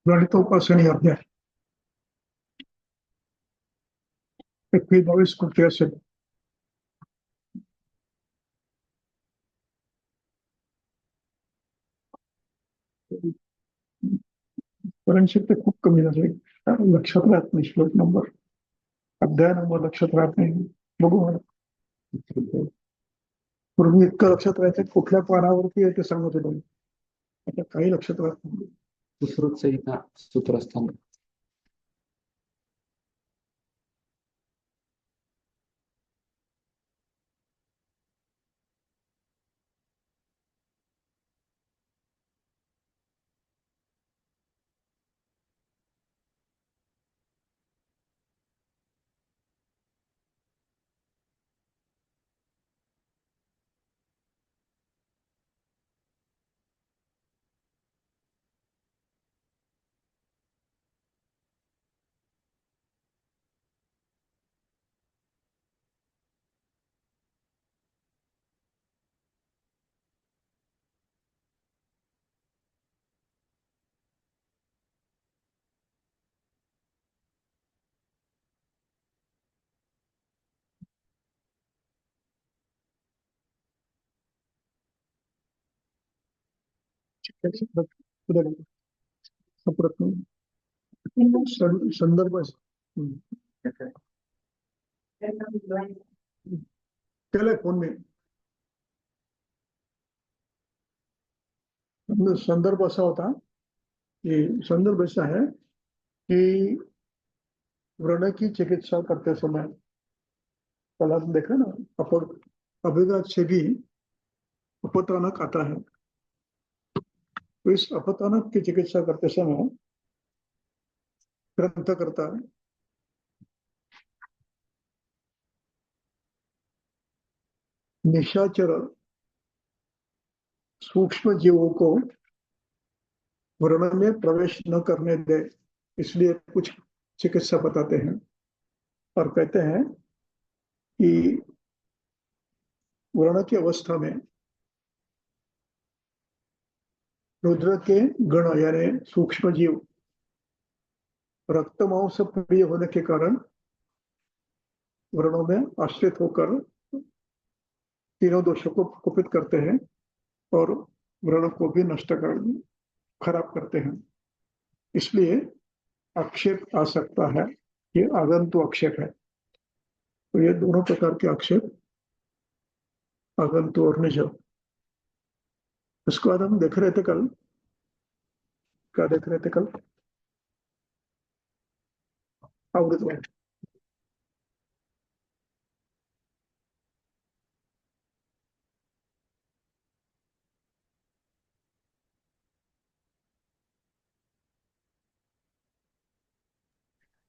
गणितोपासनी अध्याय एकवीस 22 कृती स्मरणशक्ती खूप कमी झाली. लक्षात राहत नाही श्लोक नंबर, अध्याय नंबर लक्षात राहत नाही. बघू मला. पूर्वी इतकं लक्षात राहायचं कुठल्या पानावरती आहे ते सांगत होतो मी. आता काही लक्षात राहत नाही. सुश्रुत संहिता सूत्रस्थान. पुढे गेलो. सप्रथम संदर्भ केलाय फोन मी. संदर्भ असा होता कि संदर्भ ऐसा है कि व्रण की चिकित्सा करते समय कल हम देखा ना, अभिघात से भी अपतानक आता है. तो इस अपतानक की चिकित्सा करते समय ग्रंथ करता है निशाचर सूक्ष्म जीवों को व्रण में प्रवेश न करने दे, इसलिए कुछ चिकित्सा बताते हैं और कहते हैं कि व्रण की अवस्था में रुद्र के गण यानी सूक्ष्म जीव रक्त मांस प्रिय होने के कारण व्रणों में आश्रित होकर तीनों दोषों को कुपित करते हैं और व्रण को भी नष्ट कर खराब करते हैं. इसलिए आक्षेप आ सकता है. ये आगंतु आक्षेप है. तो ये दोनों प्रकार के आक्षेप, आगंतु और निज. इसके बाद हम देख रहे थे कल, क्या देख रहे थे कल? आवृत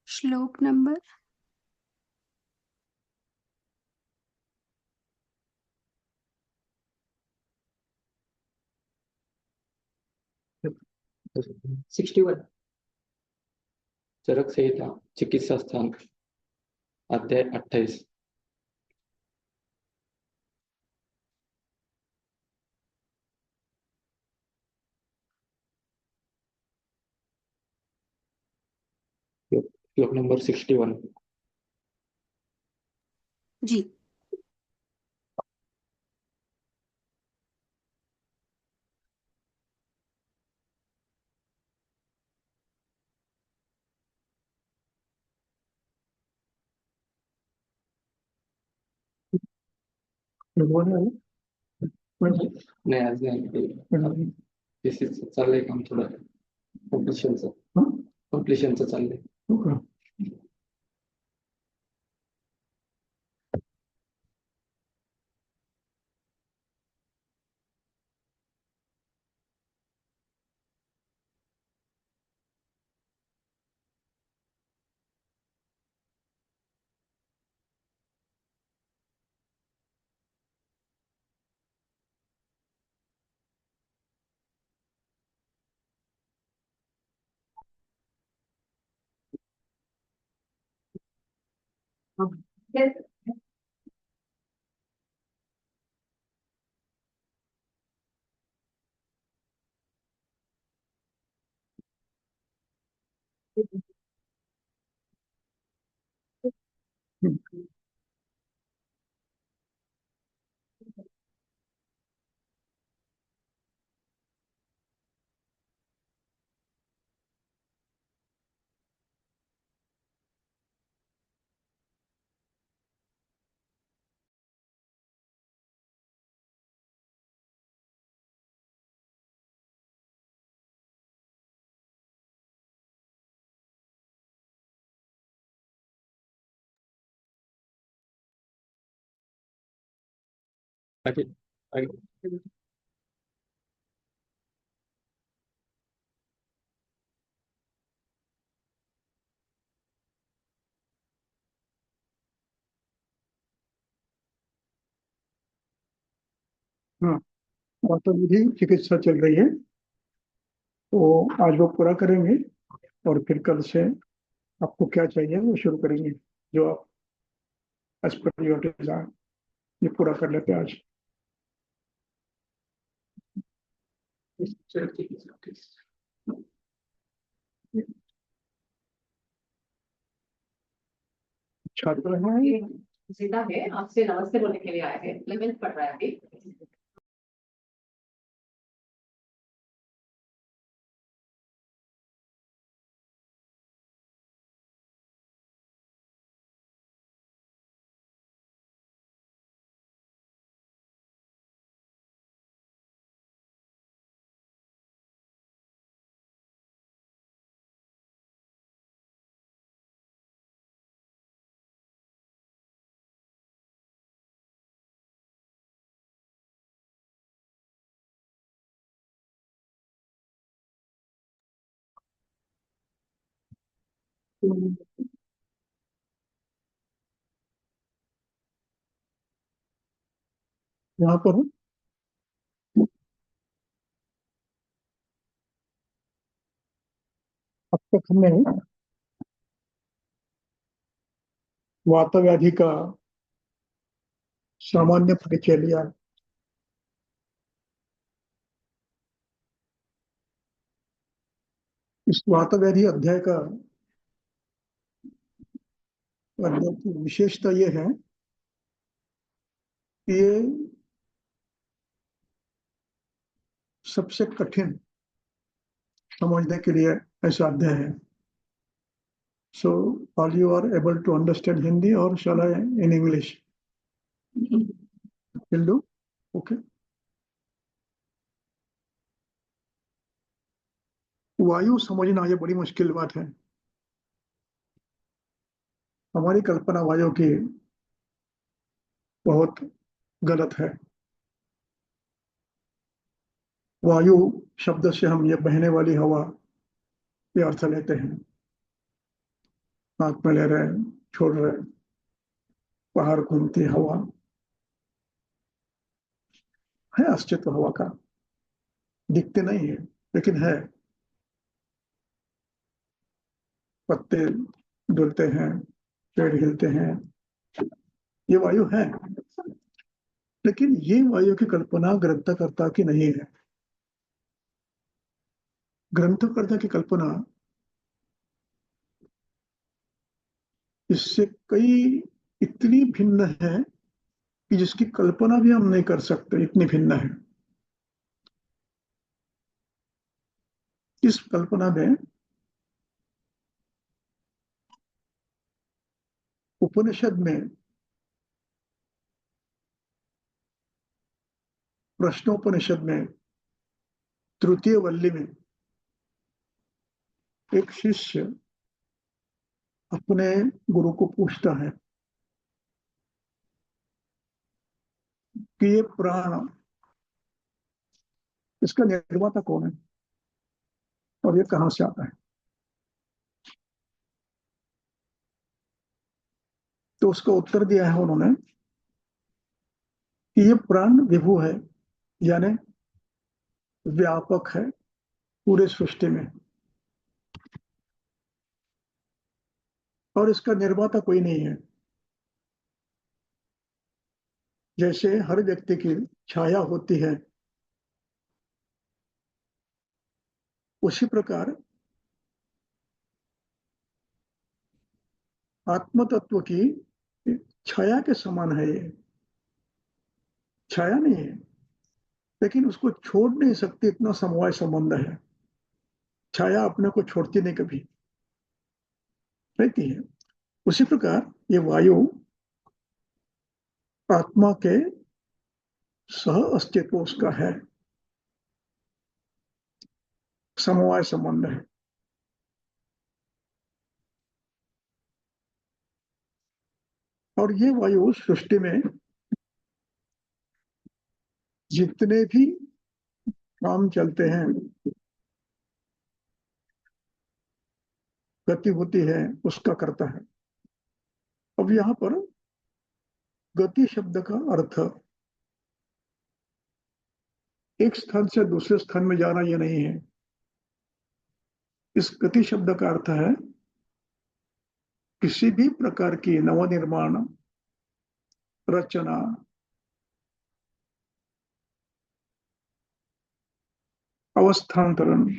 श्लोक नंबर 61. चरक संहिता चिकित्सा स्थान अध्याय 28. श्लोक नंबर 61. जी. नाही आज नाही. चाललंय काम थोडं कम्प्लिशनचं चाललंय. आगे आगे हाँ, वास्तव विधि चिकित्सा चल रही है, तो आज वो पूरा करेंगे और फिर कल से आपको क्या चाहिए वो शुरू करेंगे। जो आप एज पर योर डिजायर ये पूरा कर लेते हैं आज। चलो ठीक है ठीक है। छात्र हैं ये जिदा है, आपसे नमस्ते बोलने के लिए आए हैं। 11th पढ़ रहा है अभी। यहाँ पर अब तक हमने वात व्याधि का सामान्य परिचय लिया है। इस वात व्याधि अध्याय की विशेषता ये है कि ये सबसे कठिन समझने के लिए ऐसा अध्याय है। So all you are able to understand Hindi और shall I in English will do okay. वायु समझना ये बड़ी मुश्किल बात है। हमारी कल्पना वायु की बहुत गलत है। वायु शब्द से हम ये बहने वाली हवा ये अर्थ लेते हैं। नाक में ले रहे हैं, छोड़ रहे हैं, बाहर घूमती हवा है, अस्तित्व हवा का दिखते नहीं है लेकिन है। पत्ते डुलते हैं, पेड़ हिलते हैं, ये वायु है। लेकिन ये वायु की कल्पना ग्रंथकर्ता की नहीं है। ग्रंथकर्ता की कल्पना इससे कई इतनी भिन्न है कि जिसकी कल्पना भी हम नहीं कर सकते, इतनी भिन्न है। इस कल्पना में उपनिषद में प्रश्नोपनिषद में तृतीय वल्ली में एक शिष्य अपने गुरु को पूछता है कि ये प्राण, इसका निर्माता कौन है और ये कहां से आता है। तो उसका उत्तर दिया है उन्होंने कि ये प्राण विभु है, यानी व्यापक है पूरे सृष्टि में, और इसका निर्माता कोई नहीं है। जैसे हर व्यक्ति की छाया होती है, उसी प्रकार आत्म तत्व की छाया के समान है ये। छाया नहीं है, लेकिन उसको छोड़ नहीं सकती, इतना समवाय संबंध है। छाया अपने को छोड़ती नहीं, कभी रहती है। उसी प्रकार ये वायु आत्मा के सह अस्तित्व उसका है, समवाय संबंध है। और ये वायु सृष्टि में जितने भी काम चलते हैं, गति होती है, उसका करता है। अब यहाँ पर गति शब्द का अर्थ एक स्थान से दूसरे स्थान में जाना यह नहीं है। इस गति शब्द का अर्थ है किसी भी प्रकार की नवनिर्माण, रचना, अवस्थांतरण,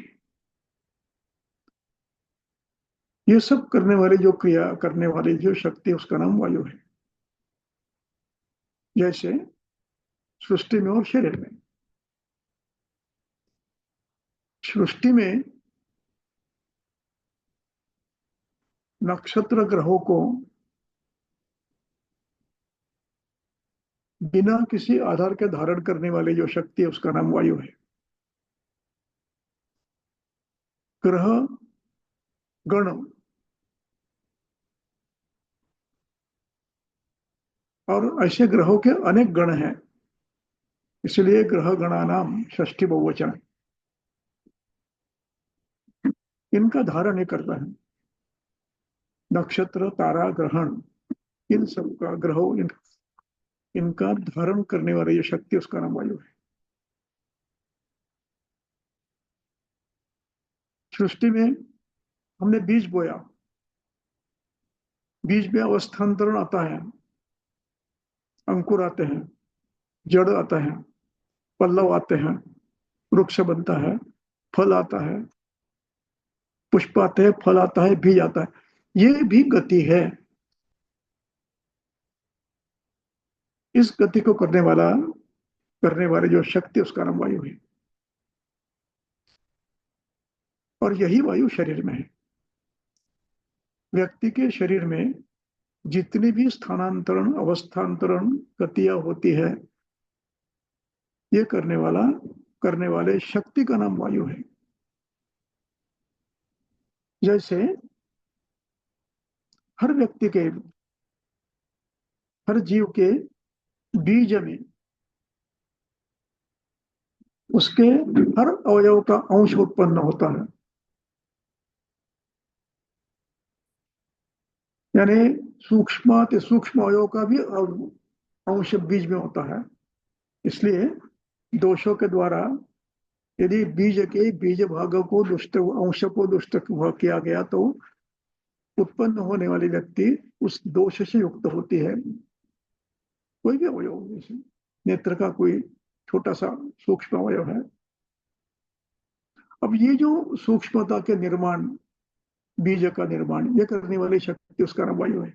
ये सब करने वाली जो क्रिया करने वाली जो शक्ति, उसका नाम वायु है। जैसे सृष्टि में और शरीर में। सृष्टि में नक्षत्र ग्रहों को बिना किसी आधार के धारण करने वाली जो शक्ति है, उसका नाम वायु है। ग्रह गण और ऐसे ग्रहों के अनेक गण हैं, इसलिए ग्रह गणानाम षष्ठी बहुवचन। इनका धारण ही करता है नक्षत्र, तारा, ग्रहण, इन सबका ग्रहों इनका धारण करने वाली जो शक्ति, उसका नाम वायु है। सृष्टि में हमने बीज बोया, बीज में अवस्थांतरण आता है, अंकुर आते हैं, जड़ आता है, पल्लव आते हैं, वृक्ष बनता है, फल आता है, पुष्प आते हैं, फल आता है, बीज आता है। ये भी गति है। इस गति को करने वाली जो शक्ति, उसका नाम वायु है। और यही वायु शरीर में है। व्यक्ति के शरीर में जितनी भी स्थानांतरण, अवस्थांतरण गतियां होती है, ये करने वाले शक्ति का नाम वायु है। जैसे हर व्यक्ति के, हर जीव के बीज में उसके हर अवयव का अंश उत्पन्न होता है। यानी सूक्ष्म अवयव का भी अंश बीज में होता है। इसलिए दोषों के द्वारा यदि बीज भाग को दुष्ट, अंश को दुष्ट किया गया, तो उत्पन्न होने वाली व्यक्ति उस दोष से युक्त होती है। कोई भी अवयव, जैसे नेत्र का कोई छोटा सा सूक्ष्म अवयव है। अब ये जो सूक्ष्मता के निर्माण, बीज का निर्माण, ये करने वाली शक्ति, उसका नाम वायु है।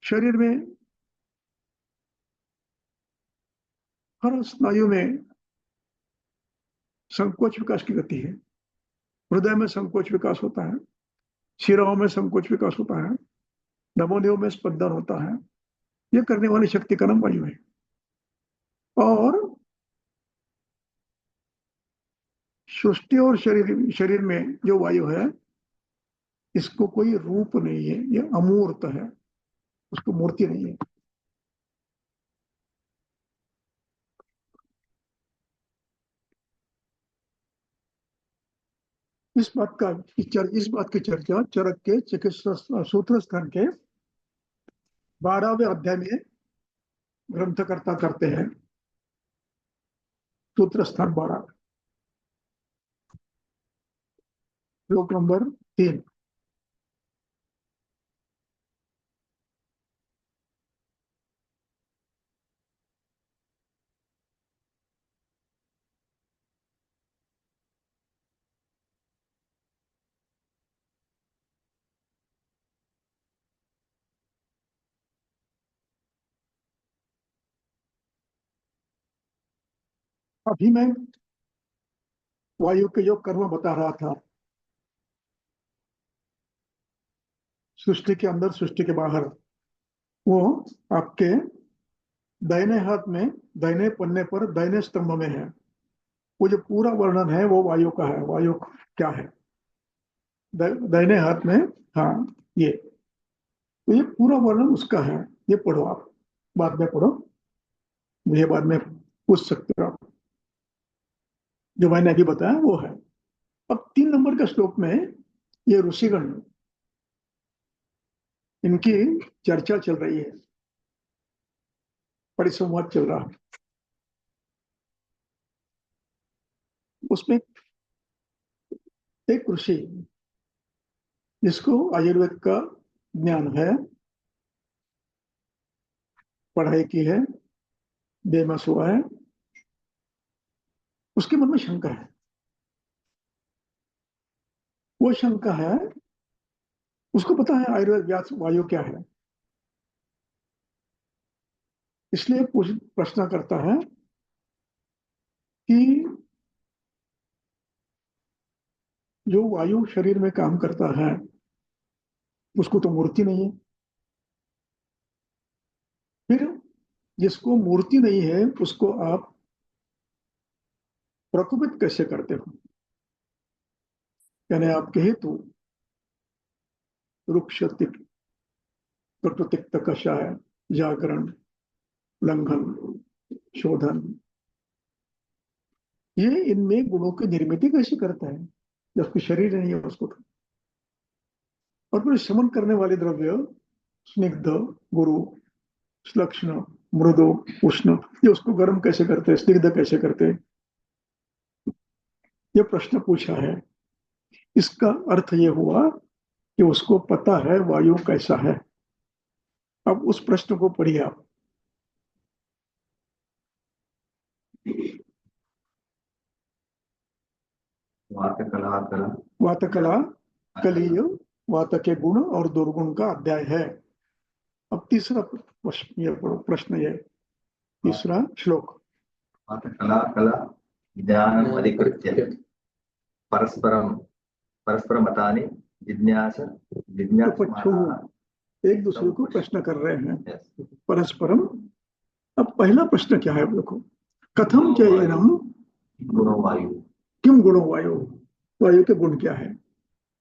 शरीर में हर स्नायु में संकोच विकास की गति है। हृदय में संकोच विकास होता है, शिराओं में संकोच विकास होता है, धमनियों में स्पंदन होता है। ये करने वाली शक्ति का नाम वायु है। और सृष्टि और शरीर में जो वायु है, इसको कोई रूप नहीं है, ये अमूर्त है, उसको मूर्ति नहीं है। इस बात की चर्चा चरक के चिकित्सा सूत्र स्थान के 12वें अध्याय में ग्रंथकर्ता करते हैं। सूत्र स्थान 12, श्लोक नंबर 3। अभी मैं वायु के जो कर्म बता रहा था, सृष्टि के अंदर सृष्टि के बाहर, वो आपके दाहिने हाथ में दाहिने पन्ने पर दाहिने स्तंभ में है। वो जो पूरा वर्णन है वो वायु का है। वायु क्या है दाहिने हाथ में, हाँ ये, तो ये पूरा वर्णन उसका है। ये पढ़ो आप, बाद में पढ़ो, मुझे बाद में पूछ सकते हो आप। जो मैंने अभी बताया वो है। अब 3 नंबर के श्लोक में ये ऋषिगण, इनकी चर्चा चल रही है, परिसंवाद चल रहा है। उसमें एक ऋषि जिसको आयुर्वेद का ज्ञान है, पढ़ाई की है, बेमस हुआ है, उसके मन में शंका है। वो शंका है, उसको पता है आयुर्वेद व्यास वायु क्या है, इसलिए प्रश्न करता है कि जो वायु शरीर में काम करता है उसको तो मूर्ति नहीं है, फिर जिसको मूर्ति नहीं है उसको आप प्रकोपित कैसे करते हो? यानी आपके हेतु रुक्ष तिक्त, प्रकृतिक्त कषाय, जागरण, लंघन, शोधन, ये इनमें गुणों की निर्मिति कैसे करता है जबकि शरीर नहीं है उसको? और फिर शमन करने वाले द्रव्य स्निग्ध, गुरु, श्लक्ष्ण, मृदु, उष्ण, ये उसको गर्म कैसे करते हैं, स्निग्ध कैसे करते हैं? ये प्रश्न पूछा है। इसका अर्थ ये हुआ कि उसको पता है वायु कैसा है। अब उस प्रश्न को पढ़िए आप। वातकला कलीय वात के गुण और दुर्गुण का अध्याय है। अब तीसरा प्रश्न ये तीसरा श्लोक। वातकला कला ज्ञानम् अधिकृत्य परस्परमतानि जिज्ञास जिज्ञासमानाः एक दूसरे को प्रश्न कर रहे हैं परस्परम। अब पहला प्रश्न क्या है देखो, कथम चयनम गुणो वायु, किम गुणो वायु, वायु के गुण क्या है?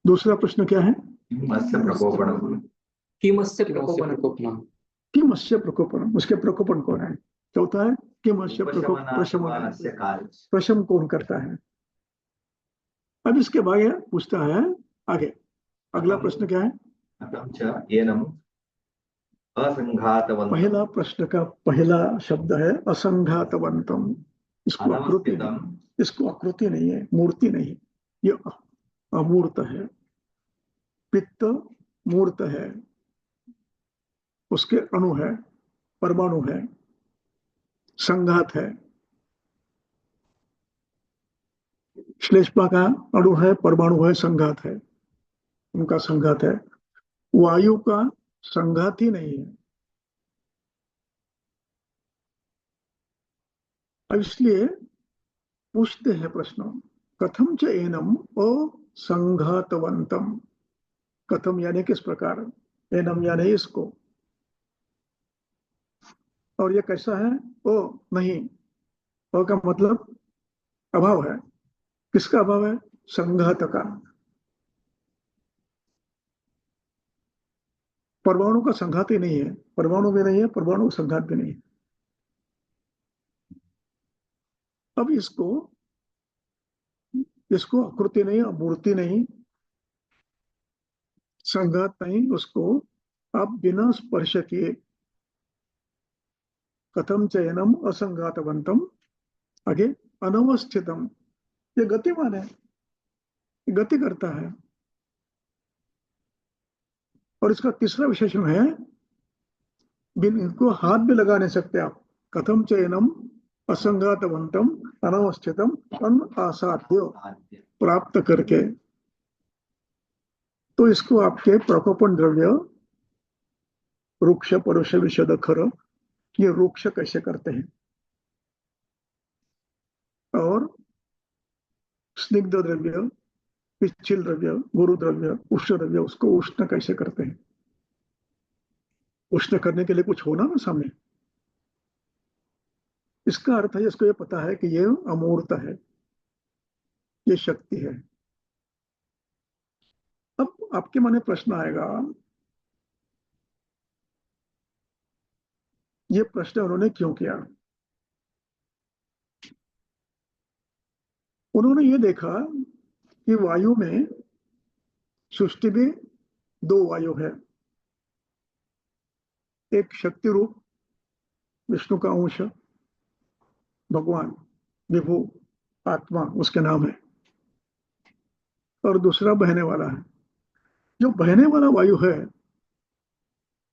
दूसरा प्रश्न क्या है? किमस्य प्रकोपणम्, किमस्य प्रकोपनम, किमस्य प्रकोपनम, उसके प्रकोपन कौन है? चौथा है किमस्य प्रशमन, प्रशम कौन करता है? अब इसके बाद पूछता है आगे, अगला प्रश्न क्या है? कथं च एनम् असंघातवन्तम्, पहला प्रश्न का पहला शब्द है असंघातवंतम। इसको आकृति नहीं, इसको आकृति नहीं है, मूर्ति नहीं, ये अमूर्त है। पित्त मूर्त है, उसके अणु है, परमाणु है, संघात है। श्लेष्मा का अणु है, परमाणु है, संघात है, उनका संघात है। वायु का संघात ही नहीं है। अब इसलिए पूछते हैं प्रश्न, कथम च एनम असंघातवंतम। कथम यानी किस प्रकार, एनम यानी इसको, और ये कैसा है? ओ नहीं, ओ का मतलब अभाव है। किसका अभाव है? संघात का। परमाणु का संघात ही नहीं है, परमाणु भी नहीं है, परमाणु का संघात भी नहीं है। अब इसको आकृति नहीं, मूर्ति नहीं, संघात नहीं, उसको आप बिना स्पर्श किए कथम चयनम असंघातवंतम, आगे अनवस्थितम, ये गतिमान है, गति करता है। और इसका तीसरा विशेषण है, बिन इनको हाथ भी लगा नहीं सकते आप। कथम चयनम असंघातवंतम अनवस्थितम अनआसाध्य, प्राप्त करके। तो इसको आपके प्रकोपन द्रव्य रुक्ष परुष विशद खर, ये रुक्ष कैसे करते हैं? और स्निग्ध द्रव्य, पिच्छल द्रव्य, गुरु द्रव्य, उष्ण द्रव्य, उसको उष्ण कैसे करते हैं? उष्ण करने के लिए कुछ होना ना सामने। इसका अर्थ है, इसको ये पता है कि ये अमूर्त है, ये शक्ति है। अब आपके मन में प्रश्न आएगा, ये प्रश्न उन्होंने क्यों किया? उन्होंने ये देखा कि वायु में, सृष्टि में दो वायु है। एक शक्ति रूप विष्णु का अंश, भगवान, विभु, आत्मा उसके नाम है, और दूसरा बहने वाला है। जो बहने वाला वायु है,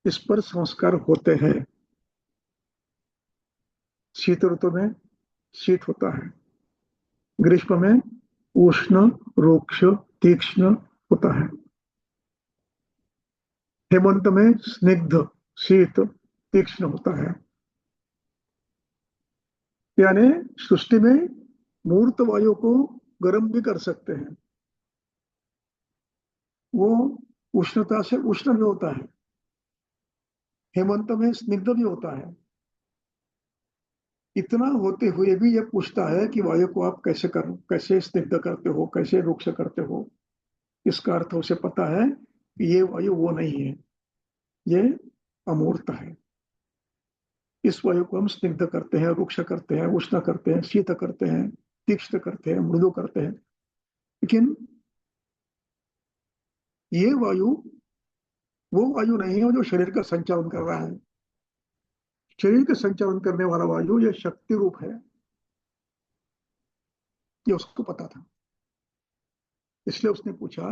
इस पर संस्कार होते हैं। शीत ऋतु में शीत होता है, ग्रीष्म में उष्ण, रुक्ष, तीक्ष्ण होता है, हेमंत में स्निग्ध, शीत, तीक्ष्ण होता है। यानी सृष्टि में मूर्त वायु को गर्म भी कर सकते हैं, वो उष्णता से उष्ण भी होता है, हेमंत में स्निग्ध भी होता है। इतना होते हुए भी ये पूछता है कि वायु को आप कैसे स्निग्ध करते हो, कैसे रुक्ष करते हो? इसका अर्थ उसे पता है कि ये वायु वो नहीं है, ये अमूर्त है। इस वायु को हम स्निग्ध करते हैं, रुक्ष करते हैं, उष्ण करते हैं, शीत करते हैं, तीक्ष्ण करते हैं, मृदु करते हैं। लेकिन ये वायु वो वायु नहीं है जो शरीर का संचालन कर रहा है। शरीर का संचालन करने वाला वायु ये शक्ति रूप है, ये उसको पता था। इसलिए उसने पूछा,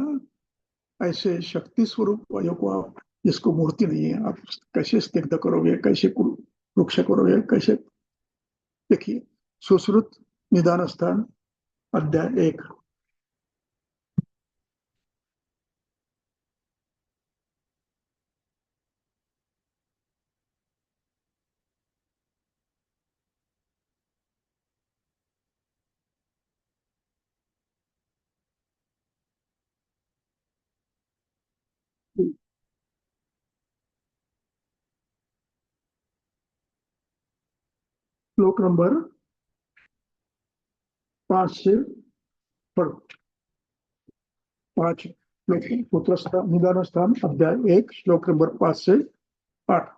ऐसे शक्ति स्वरूप वायु को आप, जिसको मूर्ति नहीं है, आप कैसे स्निग्ध करोगे, कैसे रुक्ष करोगे, कैसे? देखिए, सुश्रुत निदान स्थान अध्याय 1। श्लोक नंबर 5 से पढ़ो। 5 श्लोक, सूत्र निदान स्थान अध्याय 1, श्लोक नंबर 5 से 8।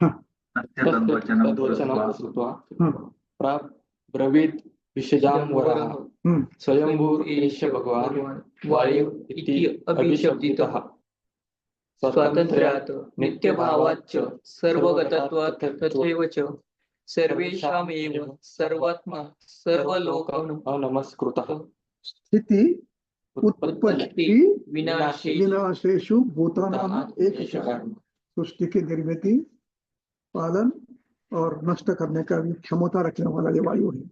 हाँ, अस्य तद्वचनं तद्वचनं श्रुत्वा श्रुत्वा ब्रवीत् विषजां वरः हम्म, स्वयंभूर एष भगवान् वायु इति अभिशब्दितः स्वातन्त्र्यात् नित्यभावाच्च सर्वगतत्वात् तथैव च सर्वेषामेव सर्वात्मा सर्वलोकं नमस्कृतः स्थिति उत्पत्ति विनाशे विनाशेषु भूतानां एक सृष्टि की निर्मिति, पालन और नष्ट करने का भी क्षमता रखने वाला ये वायु है।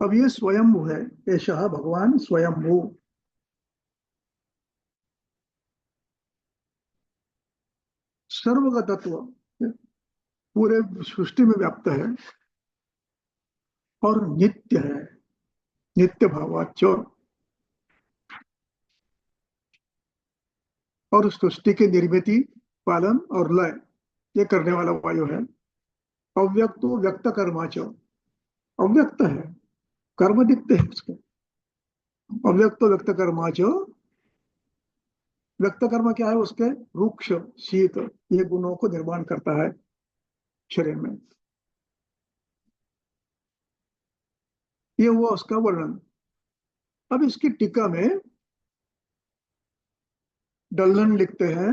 अब ये स्वयंभू है, ऐसा भगवान स्वयंभू। सर्वगतत्व पूरे सृष्टि में व्याप्त है और नित्य है, नित्य भावाच्च, और सृष्टि की निर्मिति, पालन और लय ये करने वाला वायु है। अव्यक्त व्यक्त कर्माच, अव्यक्त है, कर्म दिखते हैं उसके। अव्यक्त व्यक्त कर्माच, व्यक्त कर्म क्या है उसके? रुक्ष, शीत, ये गुणों को निर्माण करता है शरीर में। ये हुआ उसका वर्णन। अब इसकी टीका में डल्लन लिखते हैं,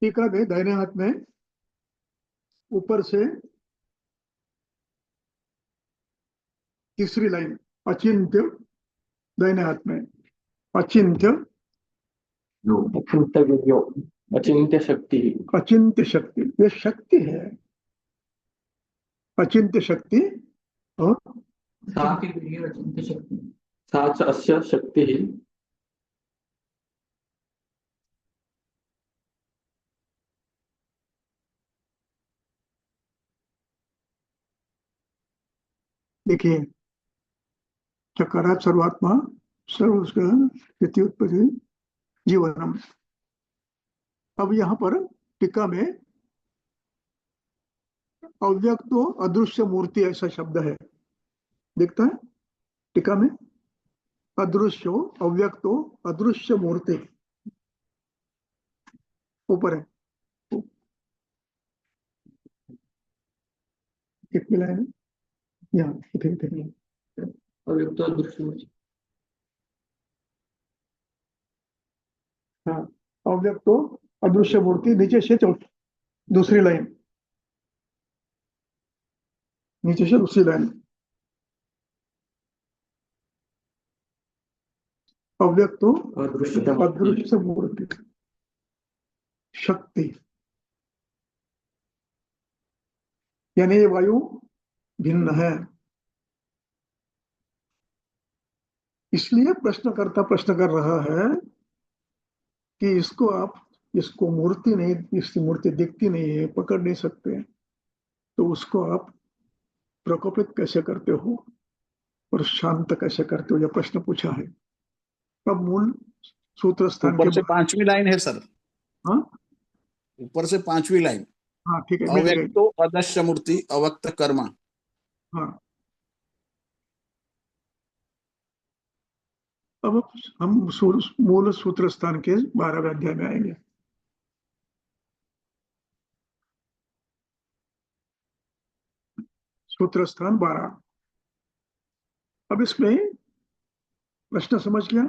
टीका में दाहिने हाथ में ऊपर से तीसरी लाइन, अचिंत्य दाहिने हाथ में, अचिंत्य यो अचिंत्य विजयो अचिंत्य शक्ति अचिंत्य शक्ति, ये शक्ति है, अचिंत्य शक्ति। और सा च अस्य शक्तिः देखिए, चकारात सर्वात्मा सर्व स्थिति उत्पत्ति जीवनम। अब यहाँ पर टीका में अव्यक्तो अदृश्य मूर्ति ऐसा शब्द है, दिखता है टीका में, अदृश्यो अव्यक्तो अदृश्य मूर्ति ऊपर है, कितनी लाइन है यहाँ, अव्यक्त दृश्य मूर्ति। हाँ, अव्यक्तो अदृश्य मूर्ति, नीचे से दूसरी लाइन, नीचे से दूसरी लाइन, अव्यक्तो अदृश्य मूर्ति शक्ति, यानी ये वायु भिन्न है। इसलिए प्रश्नकर्ता प्रश्न कर रहा है कि इसको आप, इसको मूर्ति नहीं, इसकी मूर्ति दिखती नहीं है, पकड़ नहीं सकते, तो उसको आप प्रकोपित कैसे करते हो और शांत कैसे करते हो, यह प्रश्न पूछा है। अब मूल सूत्र स्थान ऊपर के से 5वीं लाइन है सर, हाँ ऊपर से 5वीं लाइन, हाँ ठीक है, मिल गई। अव्यक्तो अदृश्य मूर्ति अव्यक्त कर्मा। हाँ, अब हम मूल सूत्र स्थान के 12वें अध्याय में आएंगे। सूत्र स्थान 12। अब इसमें प्रश्न समझ गया,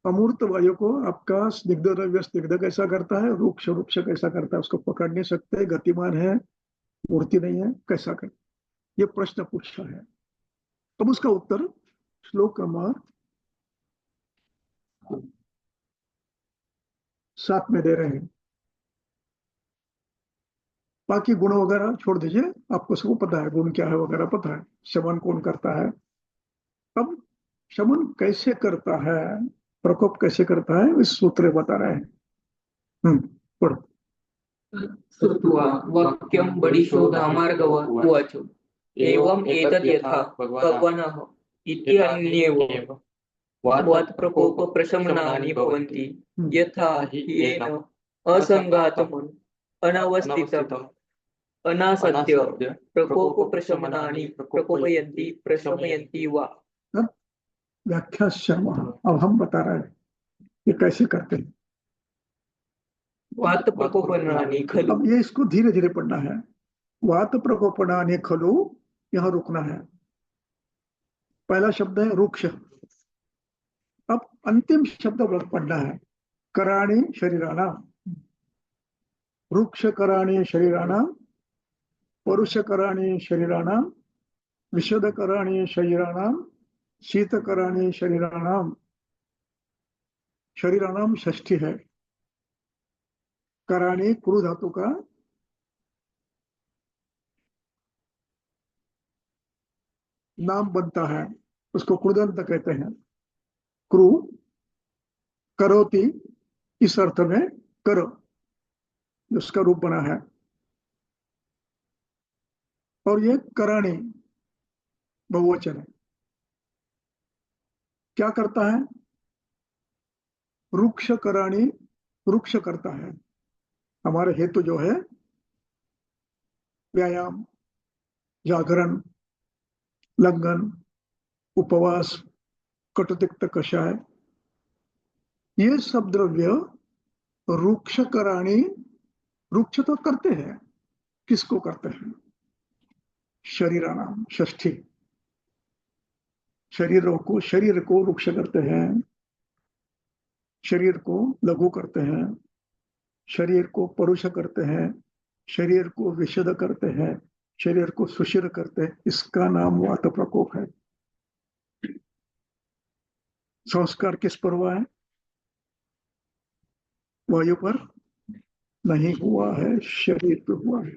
अमूर्त वायु को आपका स्निग्ध द्रव्य स्निग्ध कैसा करता है, रूक्ष रूक्ष कैसा करता है, उसको पकड़ नहीं सकते, गतिमान है, मूर्ति नहीं है, कैसा कर, ये प्रश्न पूछा है। अब उसका उत्तर श्लोक क्रमांक 7 में दे रहे हैं। बाकी गुण वगैरह छोड़ दीजिए, आपको सबको पता है गुण क्या है वगैरह पता है, शमन कौन करता है। अब शमन कैसे करता है, प्रकोप कैसे करता है, इस सूत्र बता रहे हैं। पढ़ो। श्रुत्वा वाक्यं बडिशोधामार्गवत् एवं एतद् यथा भगवनः इति अन्येव वात् प्रकोप प्रशमनानि भवन्ति यथा हि येन असंघातम् अनवस्थितम् अनासत्य प्रकोप प्रशमनानि प्रशमयन्ति वा। व्याख्या श्याम, अब हम बता रहे हैं ये कैसे करते हैं। वात प्रकोपनानि खलु, अब ये इसको धीरे धीरे पढ़ना है। वात प्रकोपनानि खलु, यहाँ रुकना है। पहला शब्द है रुक्ष, अब अंतिम शब्द पढ़ना है, कराणी शरीराणाम, रुक्ष कराणी शरीराणाम, परुष कराणी शरीराणाम, विशद कराणी शरीराणाम, शीत कराणी शरीराणाम। शरीराणाम षष्ठी है, कराणी क्रू धातु का नाम बनता है, उसको कृदंत कहते हैं। क्रू करोति, इस अर्थ में करो, उसका रूप बना है। और ये कराणी बहुवचन है, क्या करता है, रुक्ष कराणी, रुक्ष करता है। हमारे हेतु जो है व्यायाम, जागरण, लंघन, उपवास, कटुतिक्त कषाय, ये सब द्रव्य रुक्ष कराणी, रुक्ष तो करते हैं, किसको करते हैं, शरीराणाम षष्ठी, शरीर को रुक्ष करते हैं, शरीर को लघु करते हैं, शरीर को परुष करते हैं, शरीर को विशद करते हैं, शरीर को सुशिर करते हैं। इसका नाम वात प्रकोप है। संस्कार किस पर हुआ है? वायु पर नहीं हुआ है, शरीर पर हुआ है।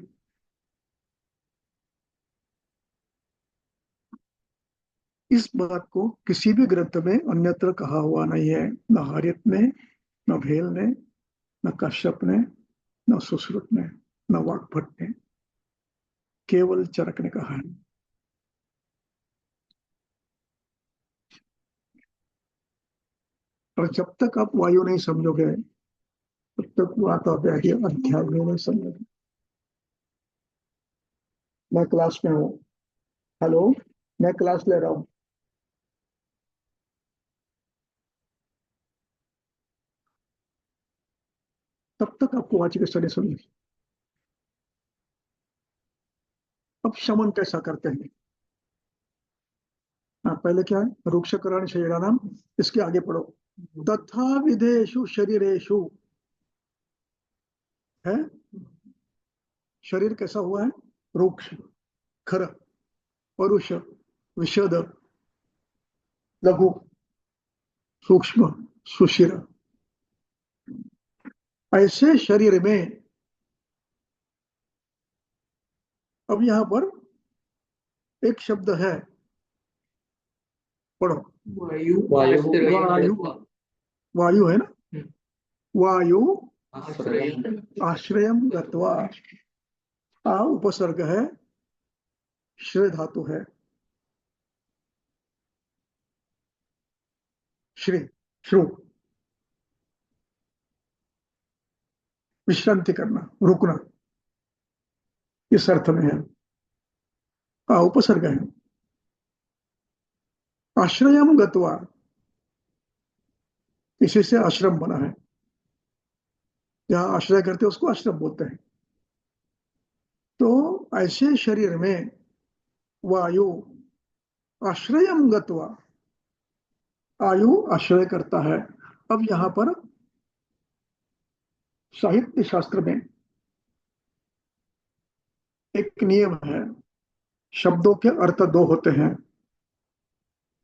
इस बात को किसी भी ग्रंथ में अन्यत्र कहा हुआ नहीं है, न हरित ने, न भेल ने, न कश्यप ने, न सुश्रुत ने, न वाग्भट ने, केवल चरक ने कहा है। और जब तक आप वायु नहीं समझोगे तब तक बात आप आगे अध्याय में नहीं समझोगे। मैं क्लास में हूँ, हेलो, मैं क्लास ले रहा हूँ, तब तक आपको वाची की स्टडी सुननी। अब शमन कैसा करते हैं? हाँ, पहले क्या है? रुक्षकरण शरीरानाम, इसके आगे पढ़ो। तथा विधेषु शरीरेषु है, शरीर कैसा हुआ है? रुक्ष, खर, परुष, विशद, लघु, सूक्ष्म, सुशिर। ऐसे शरीर में अब यहां पर एक शब्द है, पढ़ो। वायु वायु आश्रयं वायु, गत्वा। वायु है ना, वायु आश्रयं आश्रयम गत्वा। आ उपसर्ग है, श्रेय धातु है, श्री, श्रु, विश्रांति करना, रुकना, इस अर्थ में है। आ उपसर्ग है। आश्रयम गत्वा, इसी से आश्रम बना है। जहां आश्रय करते उसको आश्रम बोलते हैं। तो ऐसे शरीर में वायु आश्रयम गत्वा, आयु आश्रय करता है। अब यहां पर साहित्य शास्त्र में एक नियम है, शब्दों के अर्थ दो होते हैं,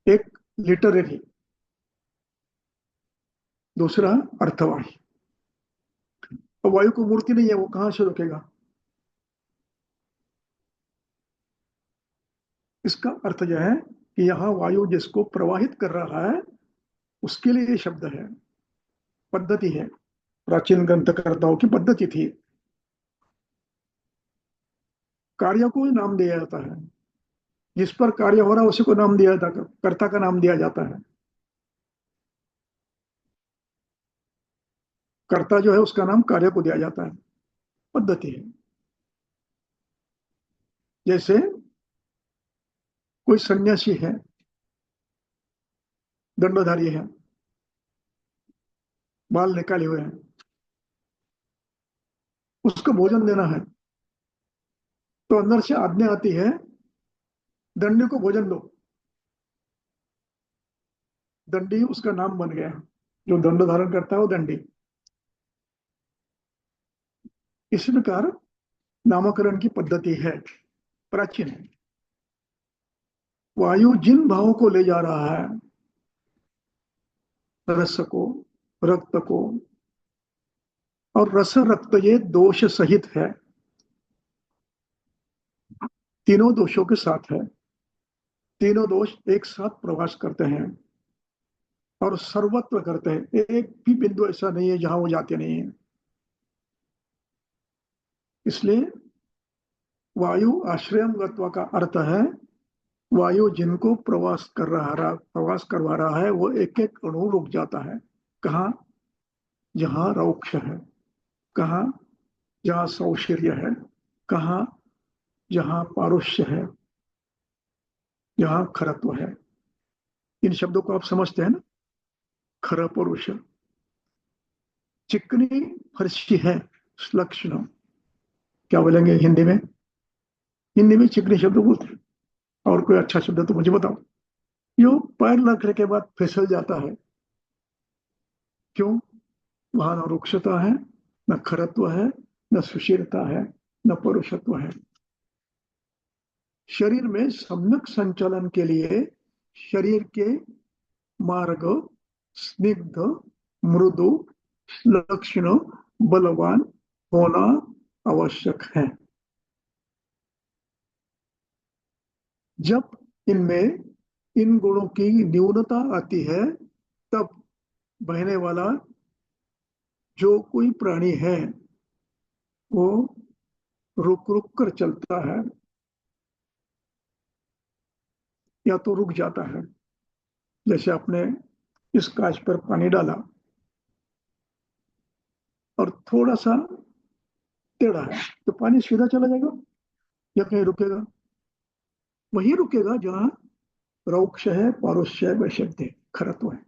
एक लिटरेरी, दूसरा अर्थवाही। अब वायु को मूर्ति नहीं है, वो कहां से रुकेगा? इसका अर्थ यह है कि यहां वायु जिसको प्रवाहित कर रहा है उसके लिए ये शब्द है, पद्धति है, प्राचीन ग्रंथकर्ताओं की पद्धति थी। कार्य को ही नाम दिया जाता है, जिस पर कार्य हो रहा है उसी को नाम दिया जाता है, कर्ता का नाम दिया जाता है। कर्ता जो है उसका नाम कार्य को दिया जाता है, पद्धति है। जैसे कोई सन्यासी है, दंडधारी है, बाल निकाले हुए हैं, उसको भोजन देना है, तो अंदर से आज्ञा आती है दंडी को भोजन दो। दंडी उसका नाम बन गया, जो दंड धारण करता है वो दंडी। इस प्रकार नामकरण की पद्धति है, प्राचीन है। वायु जिन भावों को ले जा रहा है, रस को, रक्त को, और रस रक्त ये दोष सहित है, तीनों दोषों के साथ है। तीनों दोष एक साथ प्रवास करते हैं और सर्वत्र करते हैं, एक भी बिंदु ऐसा नहीं है जहां वो जाते नहीं है। इसलिए वायु आश्रयम गत्वा का अर्थ है वायु जिनको प्रवास करवा रहा है वो एक एक अणु रुक जाता है। कहाँ? जहां रौक्ष है, कहाँ? जहां सौशीर्य है, कहाँ? जहां पारुष्य है, जहां खरत्व है। इन शब्दों को आप समझते हैं ना? खर परुष, चिकनी फर्शी है, लक्षण क्या बोलेंगे हिंदी में? हिंदी में चिकनी शब्द बोलते हैं। और कोई अच्छा शब्द तो मुझे बताओ। जो पैर रखने के बाद फिसल जाता है, क्यों? वहां न रुक्षता है, न खरत्व है, न सुशीलता है, न परुषत्व है। शरीर में सम्यक संचालन के लिए शरीर के मार्ग स्निग्ध, मृदु, लक्षण, बलवान होना आवश्यक है। जब इनमें इन गुणों की न्यूनता आती है तब बहने वाला जो कोई प्राणी है वो रुक रुक कर चलता है या तो रुक जाता है। जैसे आपने इस कांच पर पानी डाला और थोड़ा सा टेढ़ा है तो पानी सीधा चला जाएगा या कहीं रुकेगा? वही रुकेगा जहां रौक्ष है, पारुष्य है, वैशक्ति है, खरत्व है।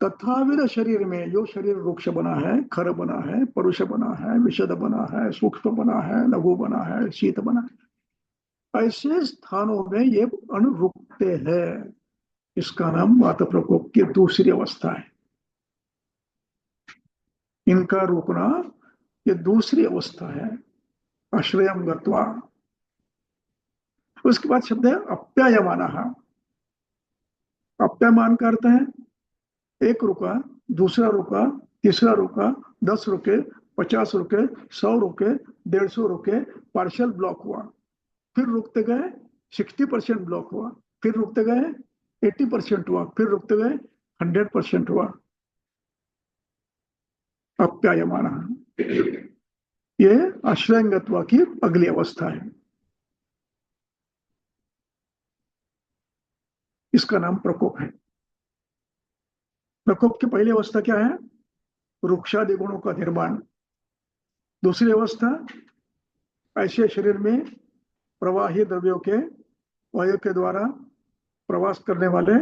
तथाविध शरीर में जो शरीर रुक्ष बना है, खर बना है, परुष बना है, विशद बना है, सूक्ष्म बना है, लघु बना है, शीत बना है, ऐसे स्थानों में ये अणु रुकते हैं। इसका नाम वात प्रकोप की दूसरी अवस्था है। इनका रुकना ये दूसरी अवस्था है, आश्रयम गत्वा। उसके बाद शब्द है अप्यायमानः। अप्यायमान का अर्थ है एक रुका, दूसरा रुका, तीसरा रुका, 10 रुके, 50 रुके, 100 रुके, 150 रुके, पार्शियल ब्लॉक हुआ, फिर रुकते गए 60% ब्लॉक हुआ, फिर रुकते गए 80% हुआ, फिर रुकते गए 100% हुआ। अप्यायमानः ये आश्रयंगत्वा की अगली अवस्था है। इसका नाम प्रकोप है। प्रकोप की पहली अवस्था क्या है? रुक्षादि गुणों का निर्माण। दूसरी अवस्था ऐसे शरीर में प्रवाही द्रव्यों के वायु के द्वारा प्रवास करने वाले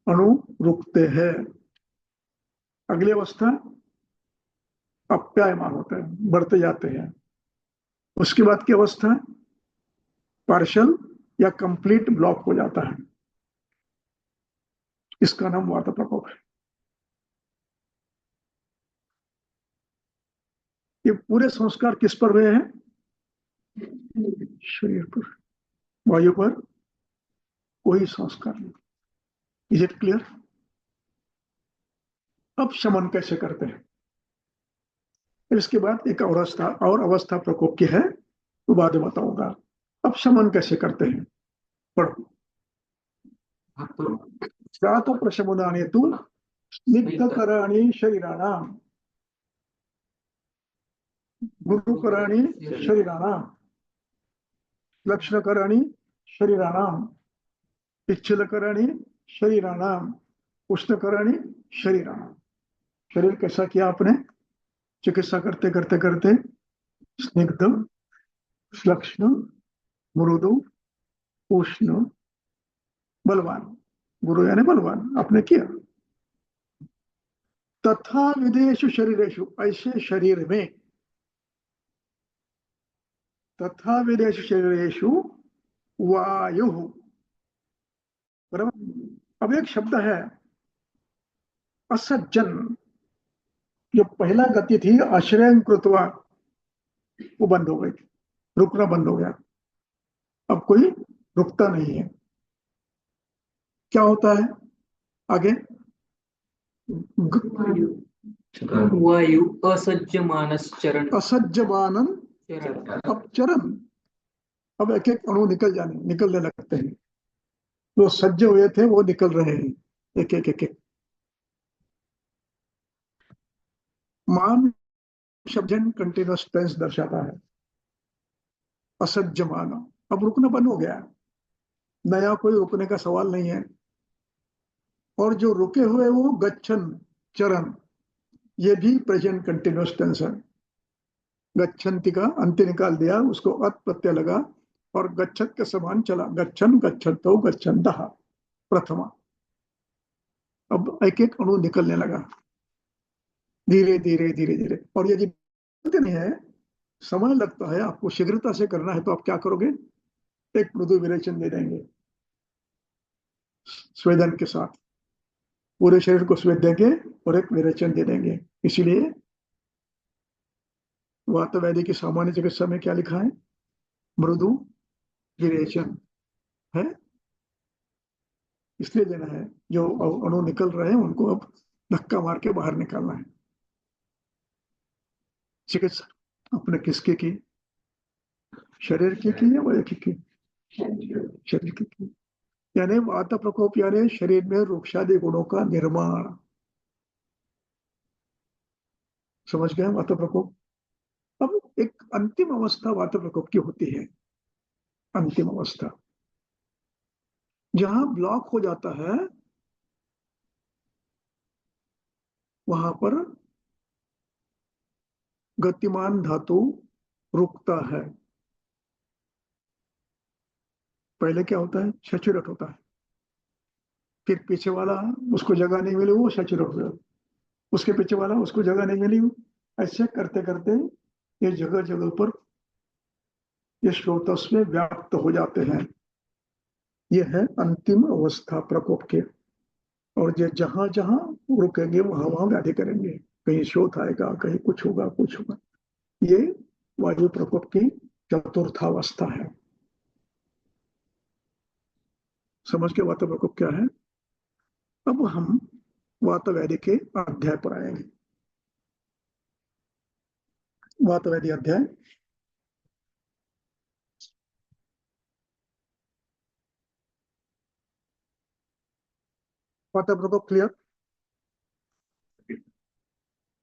अणु रुकते हैं। अगली अवस्था अप्यायमान होते हैं, बढ़ते जाते हैं। उसके बाद की अवस्था पार्शियल या कंप्लीट ब्लॉक हो जाता है। इसका नाम वात प्रकोप है। ये पूरे संस्कार किस पर हुए हैं? शरीर पर। वायु पर कोई संस्कार नहीं। Is it clear? अब शमन कैसे करते हैं? इसके बाद एक और अवस्था प्रकोप की है, तो बाद में बताऊंगा। अब शमन कैसे करते हैं? पढ़ो। तो प्रशमनानि तु स्निग्धकराणि शरीराणाम, गुरुकराणि शरीराणाम, लक्षणकराणि शरीराणाम, पिच्छलकराणि शरीराणाम, उष्णकराणि शरीराणाम। शरीर कैसा किया आपने? चिकित्सा करते करते करते स्निग्ध, लक्षण, मृदु, उष्ण, बलवान, गुरु यानी बलवान आपने किया। तथा विदेशु शरीरेशु, ऐसे शरीर में, तथा विदेशु शरीरेशु वायु। बराबर। अब एक शब्द है असज्जन। जो पहला गति थी आश्रय कृत्वा, वो बंद हो गई, रुकना बंद हो गया। अब कोई रुकता नहीं है। क्या होता है आगे? वायु असज्जमानश्चरण असज्जमानन। चरण। अब चरण, अब एक एक अणु निकलने लगते हैं। जो सज्ज हुए थे वो निकल रहे हैं, एक एक एक एक। मान शब्द कंटिन्यूअस टेंस दर्शाता है। असज्जमान, अब रुकना बंद हो गया, नया कोई रुकने का सवाल नहीं है। और जो रुके हुए वो गच्छन, चरण, ये भी प्रेजेंट कंटिन्यूअस टेंस है। गच्छन्ति का अंत्य निकाल दिया, उसको अत प्रत्यय लगा और गच्छत के समान चला। गच्छन, गच्छन्तो, गच्छन्तः प्रथमा। अब एक एक अणु निकलने लगा धीरे धीरे धीरे धीरे। और यदि नहीं है, समय लगता है, आपको शीघ्रता से करना है, तो आप क्या करोगे? एक मृदु विरेचन दे देंगे स्वेदन के साथ, पूरे शरीर को स्वेद देंगे और एक विरेचन दे देंगे। इसीलिए वात वैद्य की सामान्य चिकित्सा में क्या लिखा है? मृदु विरेचन है। इसलिए देना है, जो अणु निकल रहे हैं उनको अब धक्का मार के बाहर निकालना है। चिकित्सा अपने किसके की, शरीर की या वह की, शरीर की। यानी वात प्रकोप यानी शरीर में रुक्षादि गुणों का निर्माण। समझ गए वात प्रकोप। अब एक अंतिम अवस्था वात प्रकोप की होती है, अंतिम अवस्था जहां ब्लॉक हो जाता है, वहां पर गतिमान धातु रुकता है। पहले क्या होता है, सैचुरेट होता है, फिर पीछे वाला उसको जगह नहीं मिली, वो सैचुरेट हो जाता, उसके पीछे वाला उसको जगह नहीं मिली, ऐसे करते करते ये जगह जगह पर ये स्रोतस में व्याप्त हो जाते हैं। ये है अंतिम अवस्था प्रकोप के। और ये जहां जहां रुकेंगे वहां वहां व्याधि करेंगे, कहीं शोथ आएगा, कहीं कुछ होगा कुछ होगा। ये वायु प्रकोप की चतुर्थावस्था है। समझ के वात प्रकोप क्या है। अब हम वातव्याधि के अध्याय पर आएंगे। वातव्याधि अध्याय वात प्रकोप क्लियर।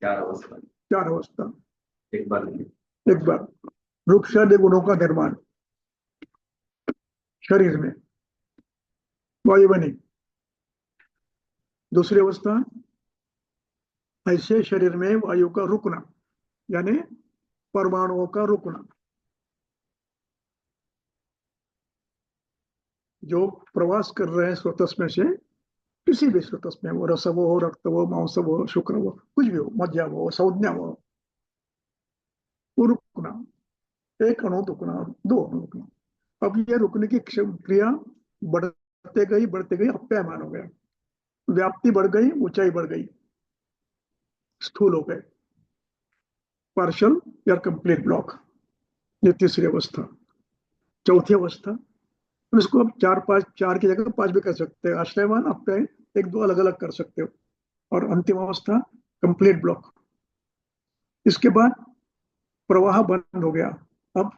चार अवस्था, चार अवस्था। एक बार एक बार रुक्षादि गुणों का निर्माण शरीर में, वायु बनी। दूसरी अवस्था ऐसे शरीर में वायु का रुकना, यानी परमाणुओं का रुकना। जो प्रवास कर रहे हैं स्रोतस में से, किसी भी स्रोतस में, वो रसव हो, रक्त हो, मांस हो, शुक्र हो, कुछ भी हो, मज्जा हो, संज्ञा हो, वो रुकना। एक अणु रुकना, दो अणु रुकना। अब ये रुकने की क्रिया बढ़ते गई अप्यायमान हो गया, व्याप्ति बढ़ गई, ऊंचाई बढ़ गई, स्थूल हो गए, पार्शल या कंप्लीट ब्लॉक। ये तीसरी अवस्था। चौथी अवस्था, इसको आप चार पांच, चार की जगह पांच भी कर सकते हैं, आश्रयमान अप्याय एक दो अलग अलग कर सकते हो। और अंतिम अवस्था कंप्लीट ब्लॉक। इसके बाद प्रवाह बंद हो गया, अब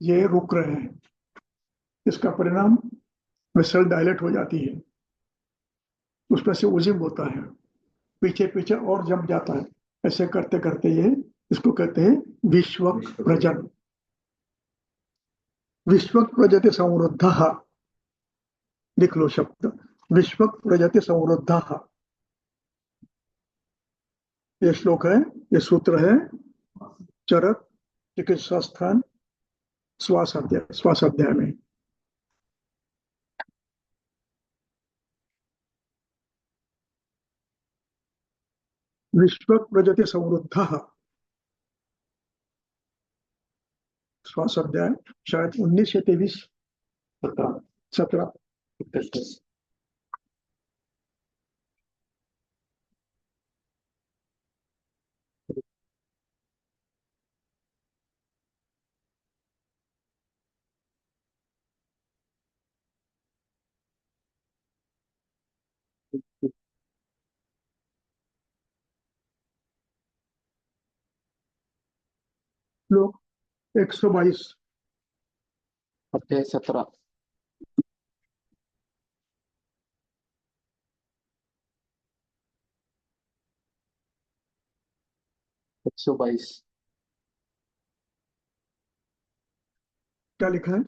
ये रुक रहे हैं। इसका परिणाम वेसल डायलेट हो जाती है, उसमें से ओजिंग होता है, पीछे पीछे और जम जाता है। ऐसे करते करते ये, इसको कहते हैं विश्वक प्रजन। विश्वक प्रजति संवृद्ध, लिख लो शब्द, विश्वक प्रजति संवृद्ध। ये श्लोक है, ये सूत्र है चरक चिकित्सा स्थान स्वासाध्याय में। विश्वक प्रजति संवृद्ध स्वासाध्याय, शायद 19 या 23, 17। श्लोक 122। अध्याय 17। एक सौ 22। क्या लिखा है,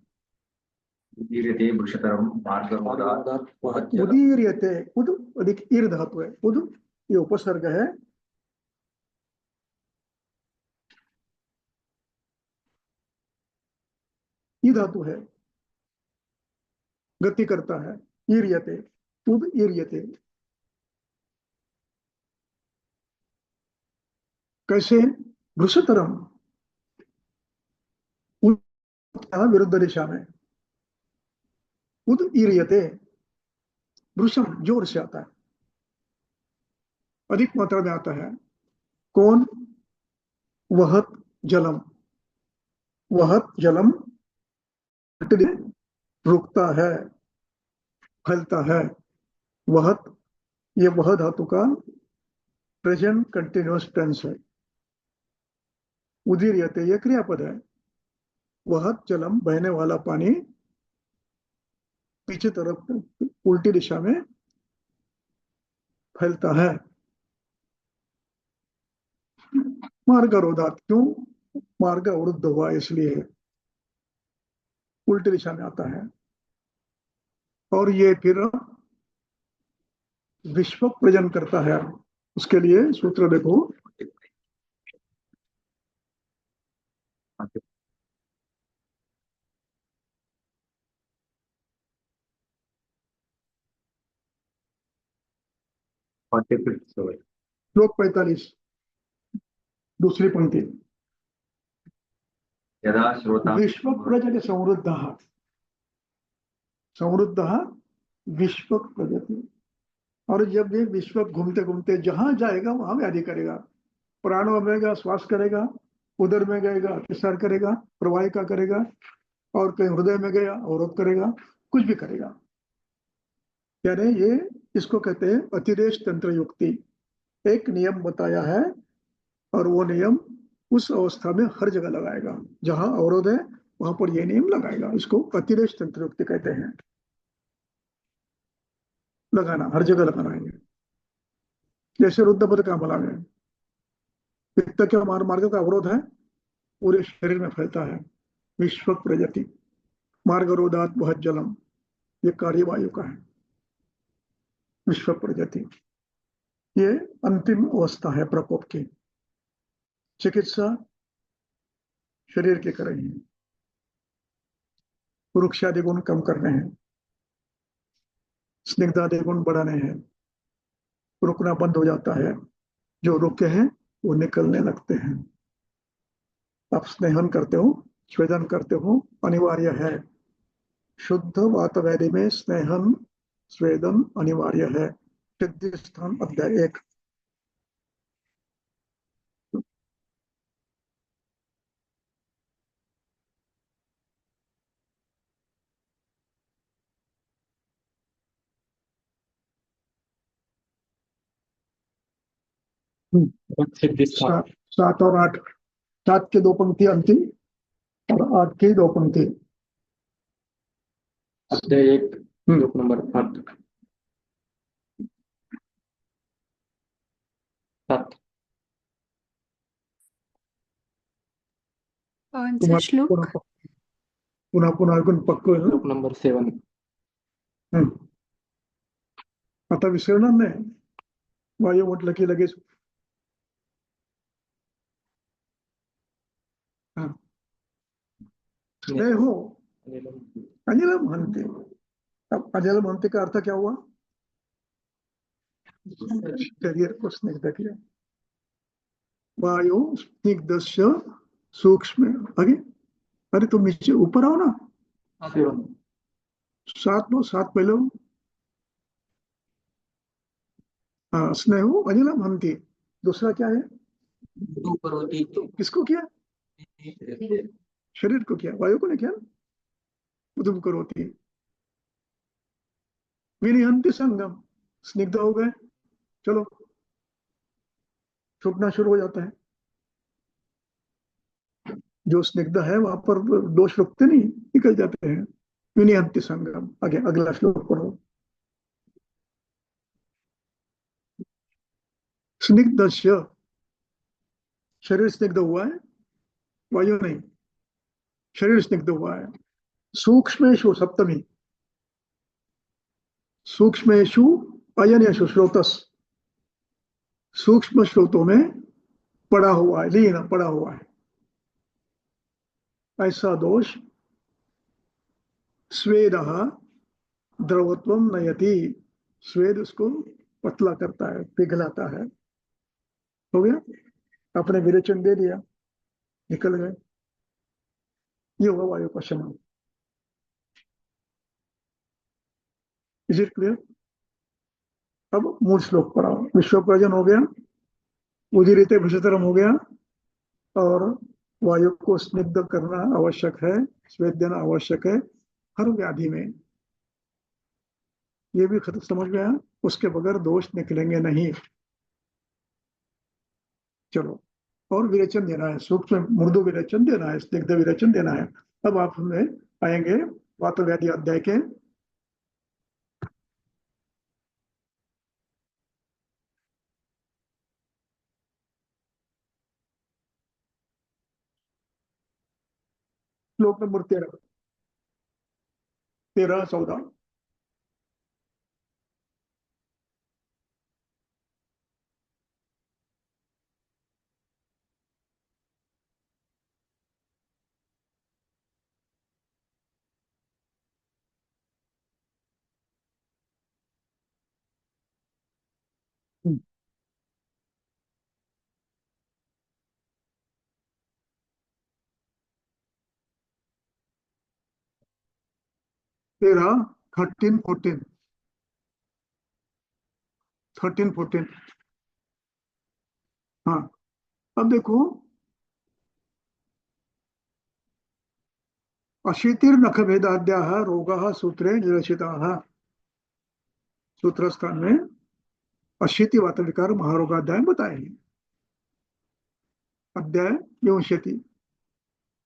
उदीर्यते वृषतरम मार्गमोदात् उदीर्यते, उद अधिक ईर धातु है, उद ये उपसर्ग है, ई धातु है, गति करता है, ईर्यते, उद ईर्यते। कैसे, वृषतरम, विरुद्ध दिशा में, उद ईर्यते, वृषम जोर से आता है, अधिक मात्रा में आता है। कौन, वहत जलम, वहत जलम रुकता है, फैलता है। वहत, ये वह धातु का प्रेजेंट कंटिन्यूअस टेंस है। उदीर्यते ये क्रियापद है। वहत जलम, बहने वाला पानी, पीछे तरफ उल्टी दिशा में फैलता है। मार्ग अवरोधात, क्यों? मार्ग अवरुद्ध हुआ इसलिए उल्टी दिशा में आता है। और ये फिर विश्व प्रजन करता है। उसके लिए सूत्र देखो, श्लोक 45 दूसरी पंक्ति। यदा श्रोता विश्व प्रजति समृद्ध, समृद्ध विश्व प्रजति। और जब ये विश्व घूमते घूमते जहां जाएगा वहां व्याधि करेगा। प्राणों में गएगा श्वास करेगा, उदर में गएगा विस्तार करेगा, प्रवाहिका करेगा, और कहीं हृदय में गया अवरोध करेगा, कुछ भी करेगा। यानी ये इसको कहते हैं अतिरेक तंत्र युक्ति। एक नियम बताया है और वो नियम उस अवस्था में हर जगह लगाएगा। जहां अवरोध है वहां पर ये नियम लगाएगा। इसको अतिरेक तंत्र युक्ति कहते हैं। लगाना, हर जगह लगाना है। जैसे रुद्रपद का बला में पित्त के मार्ग का अवरोध है, पूरे शरीर में फैलता है। विश्व प्रजति, मार्ग अवरोधात बहुत जलम, ये कार्य वायु का है। विश्व प्रजति ये अंतिम अवस्था है प्रकोप की। चिकित्सा शरीर के कर रही है, वृक्षादि गुण कम करने हैं, स्निग्धादि गुण बढ़ाने हैं। रुकना बंद हो जाता है, जो रुके हैं वो निकलने लगते हैं। आप स्नेहन करते हो, स्वेदन करते हो, अनिवार्य है। शुद्ध वातवैधि में स्नेहन स्वेदन अनिवार्य है। सिद्धि स्थान अध्याय 1। सिद्धिस्था 7 और 8, 7 के 2 पंक्ति अंतिम और 8 की 2 पंक्ति। अध्याय 1 श्लोक नंबर 7। कौन सा श्लोक? पुन्हा पुन्हा ऐकून पक्क आहे ना? श्लोक नंबर 7। आता विसरणार नाही। वायू म्हटलं की लगेच स्नेहो अनिल म्हणते। अब अनिल म्हणते का अर्थ क्या हुआ? शरीर को स्निग्ध किया। वायु स्निग्धस्य सूक्ष्म, आगे, अरे तुम नीचे ऊपर आओ ना। 7 पहले स्नेहो अनिल म्हणते। दूसरा क्या है? ऊपर होती तो किसको किया? शरीर को किया, वायु को नहीं किया। उदम करोती, विनिहंति संगम, स्निग्ध हो गए, चलो छूटना शुरू हो जाता है। जो स्निग्ध है वहां पर दोष रुकते नहीं, निकल जाते हैं। विनिहंति संगम। आगे अगला श्लोक पढ़ो। स्निग्धस्य, शरीर स्निग्ध हुआ है, वायु नहीं, शरीर स्निग्ध हुआ है। सूक्ष्मेषु सप्तमी, सूक्ष्मेषु अयनेषु स्रोतस, सूक्ष्म स्रोतों में पड़ा हुआ है, लीन पड़ा हुआ है। ऐसा दोष स्वेद द्रवत्वम नयति, स्वेद उसको पतला करता है, पिघलाता है। हो गया, अपने विरेचन दे दिया, निकल गए। ये हुआ वायु का शमन। Is it clear? अब मूल श्लोक पढ़ाओ। विश्व प्रजन हो गया, उदीरिते भूषतरम हो गया, और वायु को स्निग्ध करना आवश्यक है, स्वेद देना आवश्यक है हर व्याधि में। ये भी खत समझ में आया, उसके बगैर दोष निकलेंगे नहीं। चलो, और विरेचन देना है, सूक्ष्म मृदु विरेचन देना है, स्निग्ध विरेचन देना है। अब आप हमें आएंगे वातव्याधि अध्याय के श्लोक नंबर 13, 14 13, 13, 14, 13, 14। हाँ, अब देखो, अशीतिर्नख भेदाद्याः रोगाः सूत्रे निरचिताः। सूत्र स्थान में अशीति वात विकार महारोगाध्याय बताए हैं, अध्याय विंशति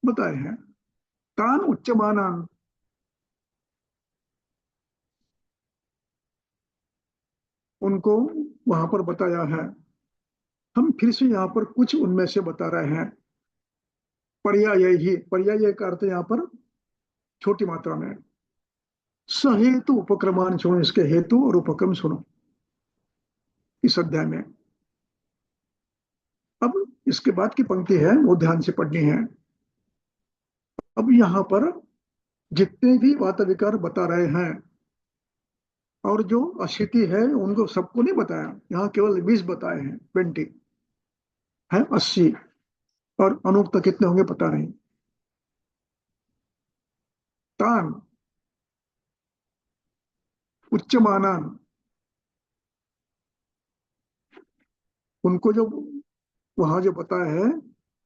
बताए हैं। तान उच्चमानान, उनको वहां पर बताया है। हम फिर से यहाँ पर कुछ उनमें से बता रहे हैं। पर्याय ही, पर्याय का अर्थ यहाँ पर छोटी मात्रा में। सहेतु उपक्रमान सुनो, इसके हेतु और उपक्रम सुनो इस अध्याय में। अब इसके बाद की पंक्ति है वो ध्यान से पढ़नी है। अब यहाँ पर जितने भी वात विकार बता रहे हैं और जो अशीति है उनको सबको नहीं बताया, यहाँ केवल 20 बताए हैं, 20 है, 80 और अनुक्त कितने होंगे पता नहीं। तान उच्चमानान, उनको जो वहां जो बताया है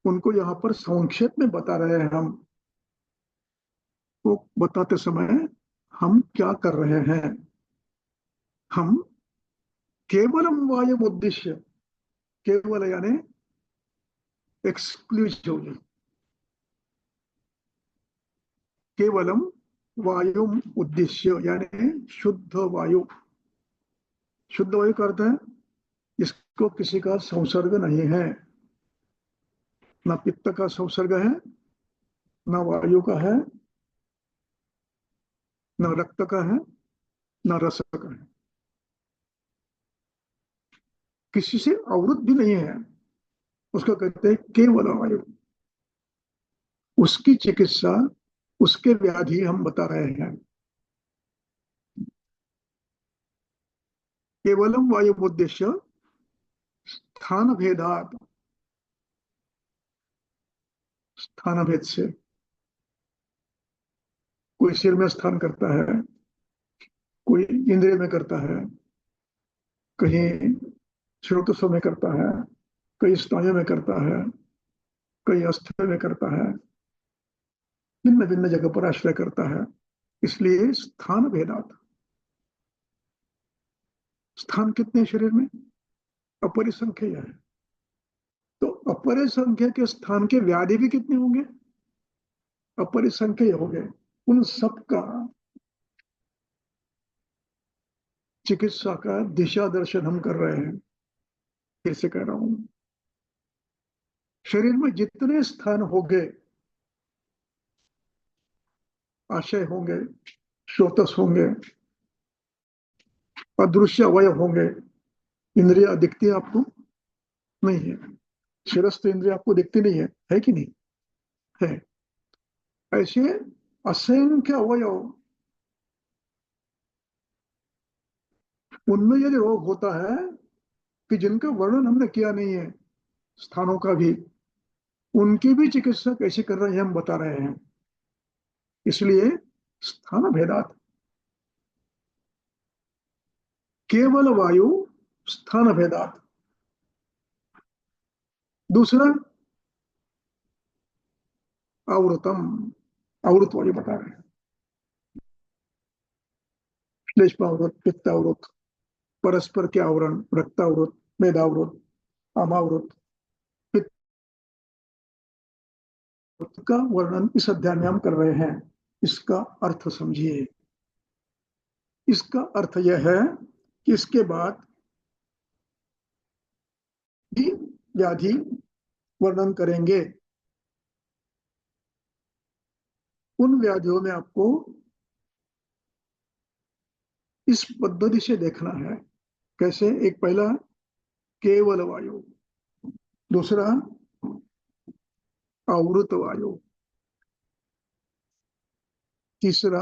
उनको यहाँ पर संक्षेप में बता रहे हैं हम। वो बताते समय हम क्या कर रहे हैं, हम केवलम वायु उद्देश्य, केवल यानी एक्सक्लूसिवली, केवलम वायु उद्देश्य यानी शुद्ध वायु। शुद्ध वायु का अर्थ है इसको किसी का संसर्ग नहीं है, ना पित्त का संसर्ग है, ना वायु का है, ना रक्त का है, ना रस का है, किसी से अवरुद्ध भी नहीं है, उसको कहते हैं केवल वायु। उसकी चिकित्सा, उसके व्याधि हम बता रहे हैं। केवलम वायु उद्देश्य स्थान भेदात, स्थान भेद से, कोई सिर में स्थान करता है, कोई इंद्रिय में करता है, कहीं श्रोतस्व में करता है, कई स्नायु में करता है, कई अस्थि में करता है, भिन्न भिन्न जगह पर आश्रय करता है। इसलिए स्थान भेदात, स्थान कितने शरीर में, अपरिसंख्य है। तो अपरिसंख्य के स्थान के व्याधि भी कितने होंगे, अपरिसंख्य हो गए। उन सबका चिकित्सा का दिशा दर्शन हम कर रहे हैं। फिर से कह रहा हूं, शरीर में जितने स्थान होंगे, आशय होंगे, श्रोतस होंगे, अदृश्य अवयव होंगे, इंद्रिया दिखती है आपको नहीं है, शिरस्थ इंद्रिय आपको दिखती नहीं है कि नहीं है। ऐसे असंख्य अवयव, उनमें यदि रोग होता है कि जिनका वर्णन हमने किया नहीं है, स्थानों का भी, उनकी भी चिकित्सा कैसे कर रहे हैं हम बता रहे हैं। इसलिए स्थान भेदात, केवल वायु स्थान भेदात। दूसरा आवृतम, आवृत वायु बता रहे हैं। श्लेष्मावरोध, पित्तावरोध, परस्पर के आवरण, रक्तावरोध, मेदावरोध, आमावरोध, पित्त का वर्णन इस अध्याय में हम कर रहे हैं। इसका अर्थ समझिए। इसका अर्थ यह है कि इसके बाद भी व्याधि वर्णन करेंगे। उन व्याधियों में आपको इस पद्धति से देखना है। कैसे? एक पहला केवल वायु, दूसरा आवृत वायु, तीसरा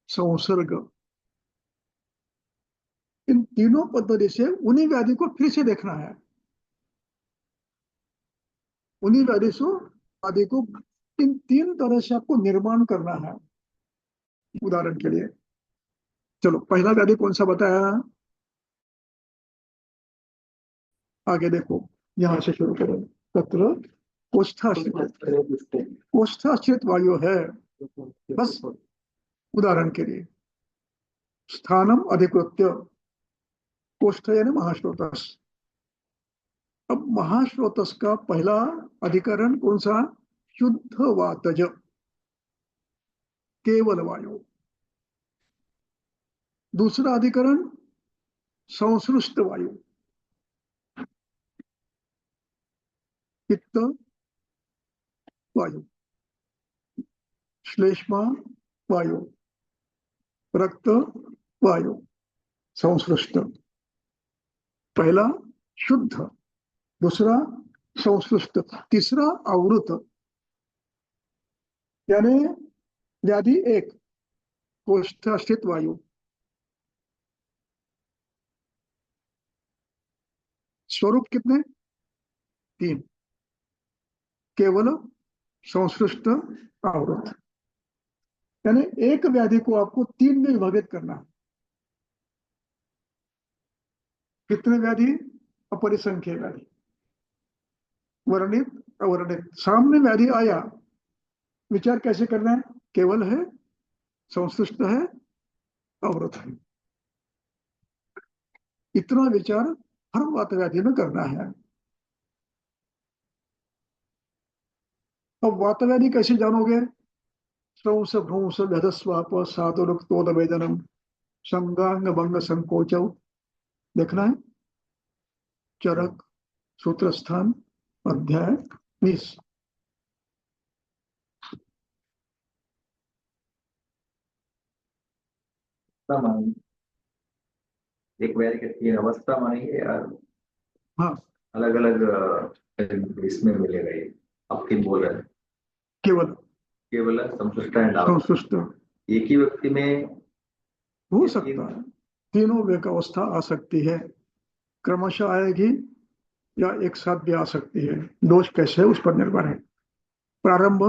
संसर्ग। इन तीनों पद्धति से उन्हीं व्याधि को फिर से देखना है। उन्हीं व्याधि को इन तीन तरह से आपको निर्माण करना है। उदाहरण के लिए चलो पहला व्याधि कौन सा बताया? आगे देखो, यहां से शुरू करें। तत्र कोष्ठाश्रित वायु है। बस उदाहरण के लिए स्थानम अधिकृत्य, कोष्ठ यानी महाश्रोतस। अब महाश्रोतस का पहला अधिकरण कौन सा? शुद्ध वातज, केवल वायु। दूसरा अधिकरण संसृष्ट वायु, पित्त वायु, श्लेष्मा वायु, रक्त वायु, संसृष्ट। पहला शुद्ध, दूसरा संसृष्ट, तीसरा आवृत। यानी व्याधि एक, कोष्ठाश्रित वायु। स्वरूप कितने? तीन, केवल, संसृष्ट, आवृत। यानी एक व्याधि को आपको तीन में विभाजित करना है। कितने व्याधि? अपरिसंख्य व्याधि, वर्णित अवर्णित। सामने व्याधि आया, विचार कैसे करना है? केवल है, संसृष्ट है, आवृत है। इतना विचार हर वात व्याधि में करना है। अब वात व्याधि कैसे जानोगे? श्रौस भ्रूस व्यधस्वाप सातुरुक्तोदवेदनम संगांग भंग संकोच। देखना है चरक सूत्रस्थान अध्याय 20। एक व्याधि के तीन अवस्था मानेंगे यार? हाँ, अलग अलग इसमें मिलेगा ये। आप तीन बोल रहे हैं, केवल, केवल, संतुष्ट एंड आवृत। संतुष्ट। एक ही व्यक्ति में हो सकता है, तीनों वेक अवस्था आ सकती है, क्रमशः आएगी या एक साथ भी आ सकती है। दोष कैसे है उस पर निर्भर है। प्रारंभ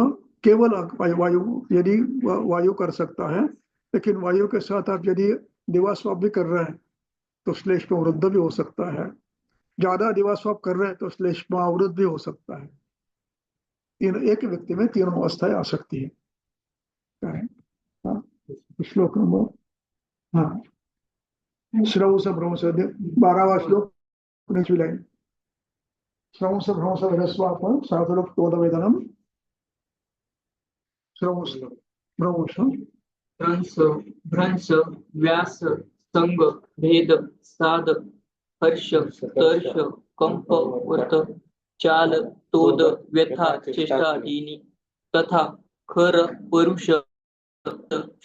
केवल वायु, यदि वायु कर सकता है, लेकिन वायु के साथ आप यदि दिवास्वाप भी कर रहे हैं तो श्लेष्म वृद्ध भी हो सकता है। ज्यादा दिवास्वाप कर रहे हैं तो श्लेष्म अवरुद्ध भी हो सकता है। एक व्यक्ति में तीनों अवस्थाएं आ सकती है। हाँ, श्लोक नंबर, हाँ, श्रौस भ्रंश 12वां श्लोक, 19वीं लाइन। श्रौस भ्रंश व्यधस्वाप सातुरुक्तोदवेदनम श्रौस भ्रंश भ्रंश, भ्रंश, व्यास, संग, भेद, साद, हर्ष, तर्ष, कंप, वर्त, चाल, तोद, व्यथा, चेष्टादीनि तथा खर, परुष,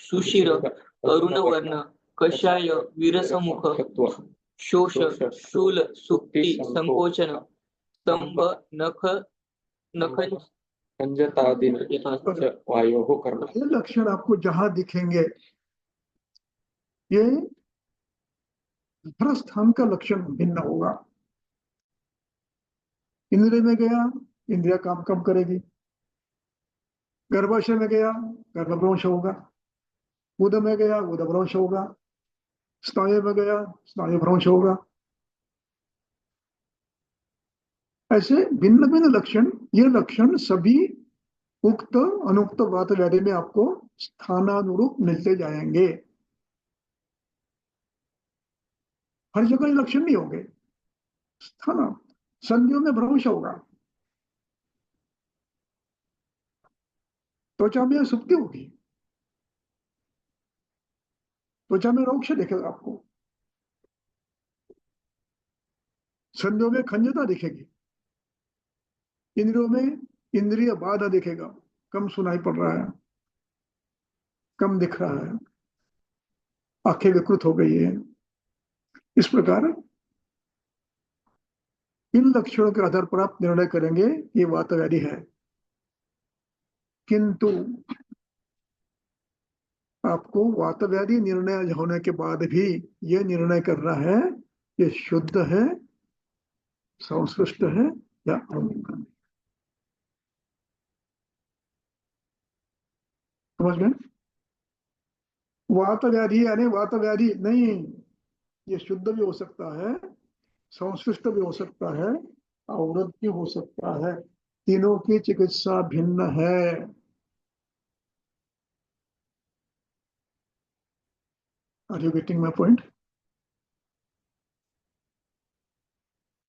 सुशिर, अरुणवर्ण, कषाय, वीरसमुख, शोष, शूल, सुक्ति, संकोचन, स्तंभ, नख, नखन, वायु हो करना। ये लक्षण आपको जहां दिखेंगे, ये हर स्थान का लक्षण भिन्न होगा। इंद्रिय में गया, इंद्रिया काम कम करेगी। गर्भाशय में गया, गर्भभ्रंश होगा। उदर में गया, उदभ्रंश होगा। स्नायु में गया, स्नायु भ्रंश होगा। ऐसे भिन्न भिन्न लक्षण, ये लक्षण सभी उक्त अनुक्त वात व्याधि में आपको स्थानानुरूप मिलते जाएंगे। हर जगह ये लक्षण नहीं होंगे, है ना। संधियों में भ्रंश होगा, त्वचा में सुप्ति होगी, त्वचा में रोक्ष दिखेगा आपको, संधियों में खंजता दिखेगी, इंद्रियों में इंद्रिय बाधा दिखेगा, कम सुनाई पड़ रहा है, कम दिख रहा है, आंखें विकृत हो गई है। इस प्रकार इन लक्षणों के आधार पर आप निर्णय करेंगे ये वात व्याधि है। किंतु आपको वात व्याधि निर्णय होने के बाद भी यह निर्णय करना है ये शुद्ध है, संश्लिष्ट है या अवृत। समझ में? वात व्याधि यानी वात व्याधि नहीं, ये शुद्ध भी हो सकता है, संश्लिष्ट भी हो सकता है, अवृत भी हो सकता है। तीनों की चिकित्सा भिन्न है। Are you getting my point?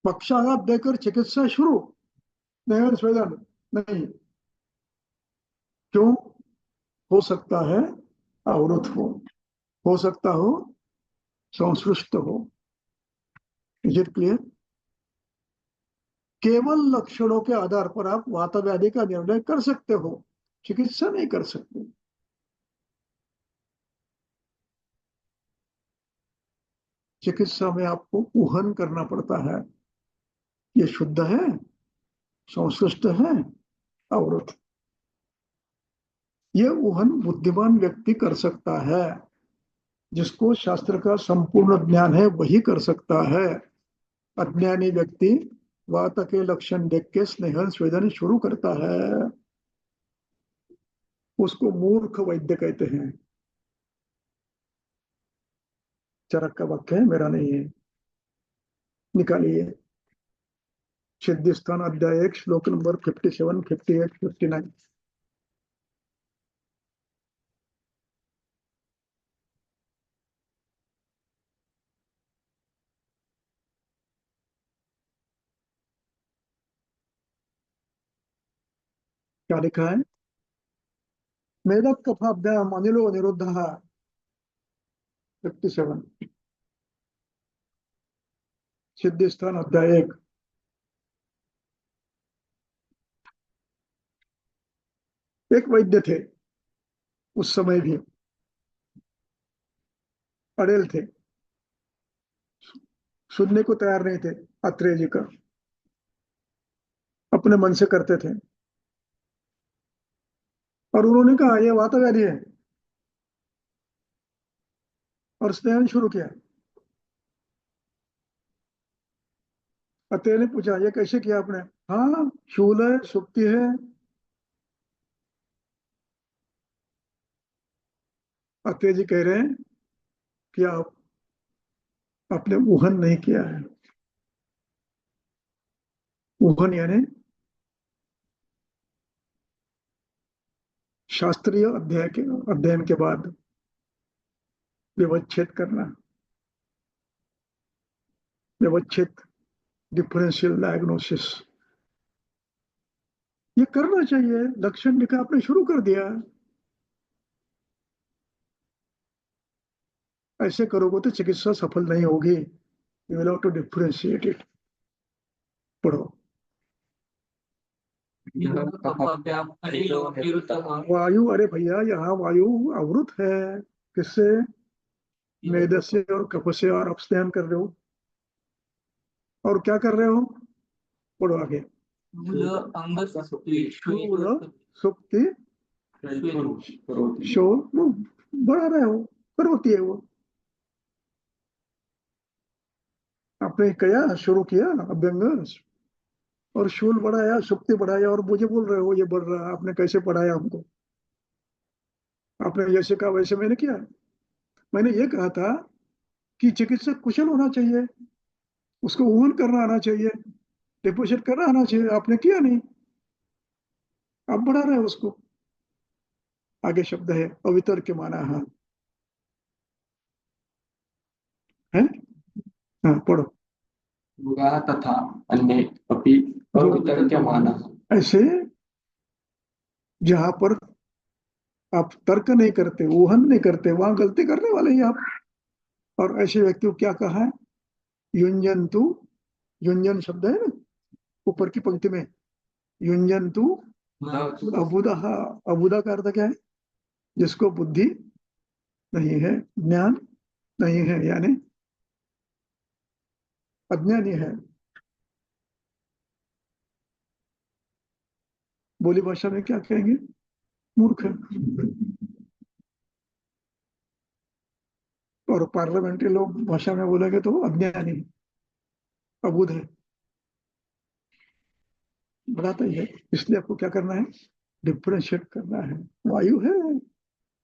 पक्षाघात देकर चिकित्सा शुरू, नहर स्वेदन नहीं, क्यों? हो सकता है अवरुद्ध हो सकता हो संश्लिष्ट हो। Is it clear? केवल लक्षणों के आधार पर आप वात व्याधि का निर्णय कर सकते हो, चिकित्सा नहीं कर सकते। चिकित्सा में आपको ऊहन करना पड़ता है, ये शुद्ध है, संश्लिष्ट है, अवरुद्ध। ये ऊहन बुद्धिमान व्यक्ति कर सकता है, जिसको शास्त्र का संपूर्ण ज्ञान है वही कर सकता है। अज्ञानी व्यक्ति वात के लक्षण देख के स्नेहन स्वेदन शुरू करता है, उसको मूर्ख वैद्य कहते हैं। चरक का वाक्य है, मेरा नहीं है, निकालिए। सिद्धि स्थान अध्याय 1 श्लोक नंबर 57, 58, 59। क्या लिखा है? मेदक कफाभ्याम अनिलो निरुद्ध 57, सिद्धि स्थान अध्याय 1। एक वैद्य थे, उस समय भी अड़ेल थे, सुनने को तैयार नहीं थे अत्रेय जी का, अपने मन से करते थे। और उन्होंने कहा यह वात व्याधि है, और स्नेहन शुरू किया। अत्रेय ने पूछा ये कैसे किया आपने? हाँ, शूल है, सुक्ति है। अत्रेय जी कह रहे हैं कि आपने ऊहन नहीं किया है। ऊहन यानी शास्त्रीय अध्ययन के बाद व्यवच्छेद करना, व्यवच्छेद, डिफरेंशियल डायग्नोसिस, ये करना चाहिए। लक्षण लिखा, आपने शुरू कर दिया। ऐसे करोगे तो चिकित्सा सफल नहीं होगी। You will have to differentiate it. पढ़ो। वायु, अरे भैया यहाँ वायु अवरुद्ध है। किससे? मेद से और कफ से, और अपस्नान कर रहे हो। और क्या कर रहे हो? पढ़ो आगे। सुक्ति शो बढ़ा रहे हो, करोती है वो। आपने किया, शुरू किया अभ्यंग, और शूल बढ़ाया, सुक्ति बढ़ाया, और मुझे बोल रहे हो ये बढ़ रहा है। आपने कैसे पढ़ाया हमको? आपने जैसे कहा वैसे मैंने किया। मैंने ये कहा था कि चिकित्सक कुशल होना चाहिए, उसको ऊहन करना आना चाहिए, डिपोजिट करना आना चाहिए। आपने किया नहीं, आप बढ़ा रहे हो उसको। आगे शब्द है अवितर के माना है? हाँ पढ़ो। वा तथा अन्य अपि अवितर्क्यमानः। ऐसे जहां पर आप तर्क नहीं करते, ऊहन नहीं करते, वहां गलती करने वाले ही आप। और ऐसे व्यक्ति को क्या कहा है? युंजंतु, युंजन शब्द है ना ऊपर की पंक्ति में, युंजंतु अबुदा। अबुदा का अर्थ क्या है? जिसको बुद्धि नहीं है, ज्ञान नहीं है, यानी अज्ञानी है। बोली भाषा में क्या कहेंगे? मूर्ख है। और पार्लियामेंट्री लोग भाषा में बोलेंगे तो अज्ञानी है, अबुध है, बताता ही है। इसलिए आपको क्या करना है? डिफ्रेंशिएट करना है। वायु है,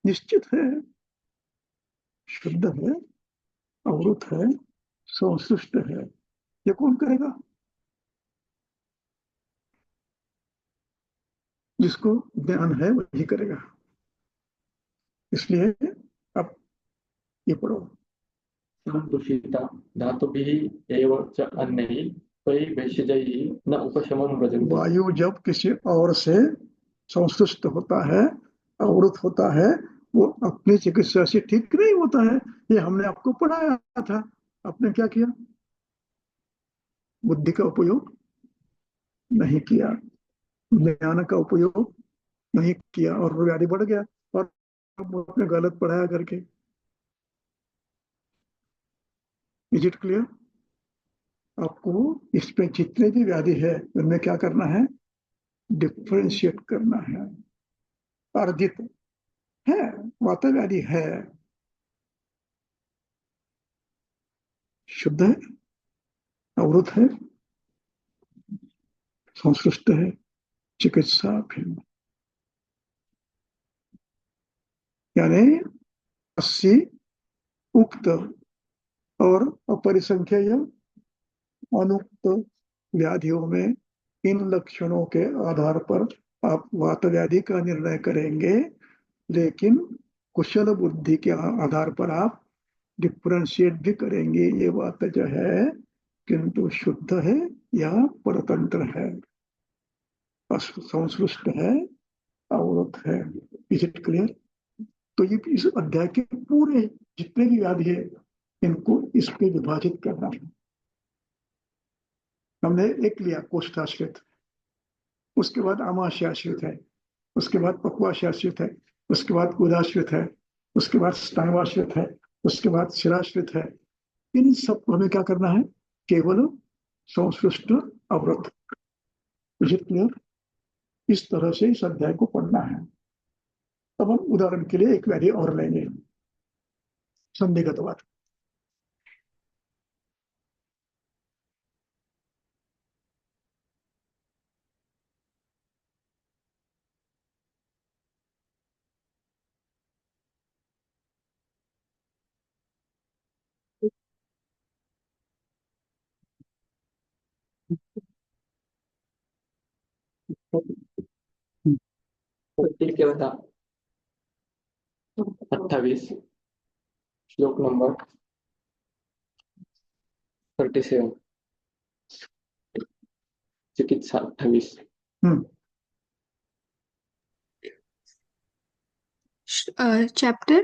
निश्चित है, शुद्ध है, अवरुद्ध है, संश्लिष्ट है। ये कौन करेगा? जिसको ज्ञान है वही करेगा। इसलिए अब ये पढ़ो। दूषिता धातुभिः एव च अन्यैः त्वयि भेषजैः न उपशमं व्रजन्ति। वायु जब किसी और से संश्लिष्ट होता है, अवरुद्ध होता है, वो अपनी चिकित्सा से ठीक नहीं होता है। ये हमने आपको पढ़ाया था। आपने क्या किया? बुद्धि का उपयोग नहीं किया, ज्ञान का उपयोग नहीं किया, और व्याधि बढ़ गया। और आपने गलत पढ़ाया करके। Is it clear? आपको इसमें जितने भी व्याधि है उनमें क्या करना है? डिफ्रेंशिएट करना है। अर्जित है, वात व्याधि है, शुद्ध है, अवरुद्ध है, संश्लिष्ट है, चिकित्सा भिन्न। यानी 80 उक्त और अपरिसंख्यय अनुक्त व्याधियों में इन लक्षणों के आधार पर आप वात व्याधि का निर्णय करेंगे, लेकिन कुशल बुद्धि के आधार पर आप डिफ्रेंशिएट भी करेंगे। ये बात जो है, किंतु शुद्ध है या परतंत्र है, संश्लिष्ट है, अवरुद्ध है। Is it clear? तो ये इस अध्याय के पूरे जितने भी व्याधि है इनको इस पे विभाजित करना है। हमने एक लिया कोष्ठाश्रित, उसके बाद आमाशयाश्रित है, उसके बाद पक्वाशयाश्रित है, उसके बाद उदाश्रित है, उसके बाद स्नायुवाश्रित है, उसके बाद शिराश्रित है। इन सब को हमें क्या करना है? केवल संश्लिष्ट, अवरुद्ध। Is it clear? इस तरह से इस अध्याय को पढ़ना है। अब हम उदाहरण के लिए एक व्याधि और लेंगे, संदिग्धवाद। प्रतीक्यवता 28 श्लोक नंबर 37 चिकित्सा 28 चैप्टर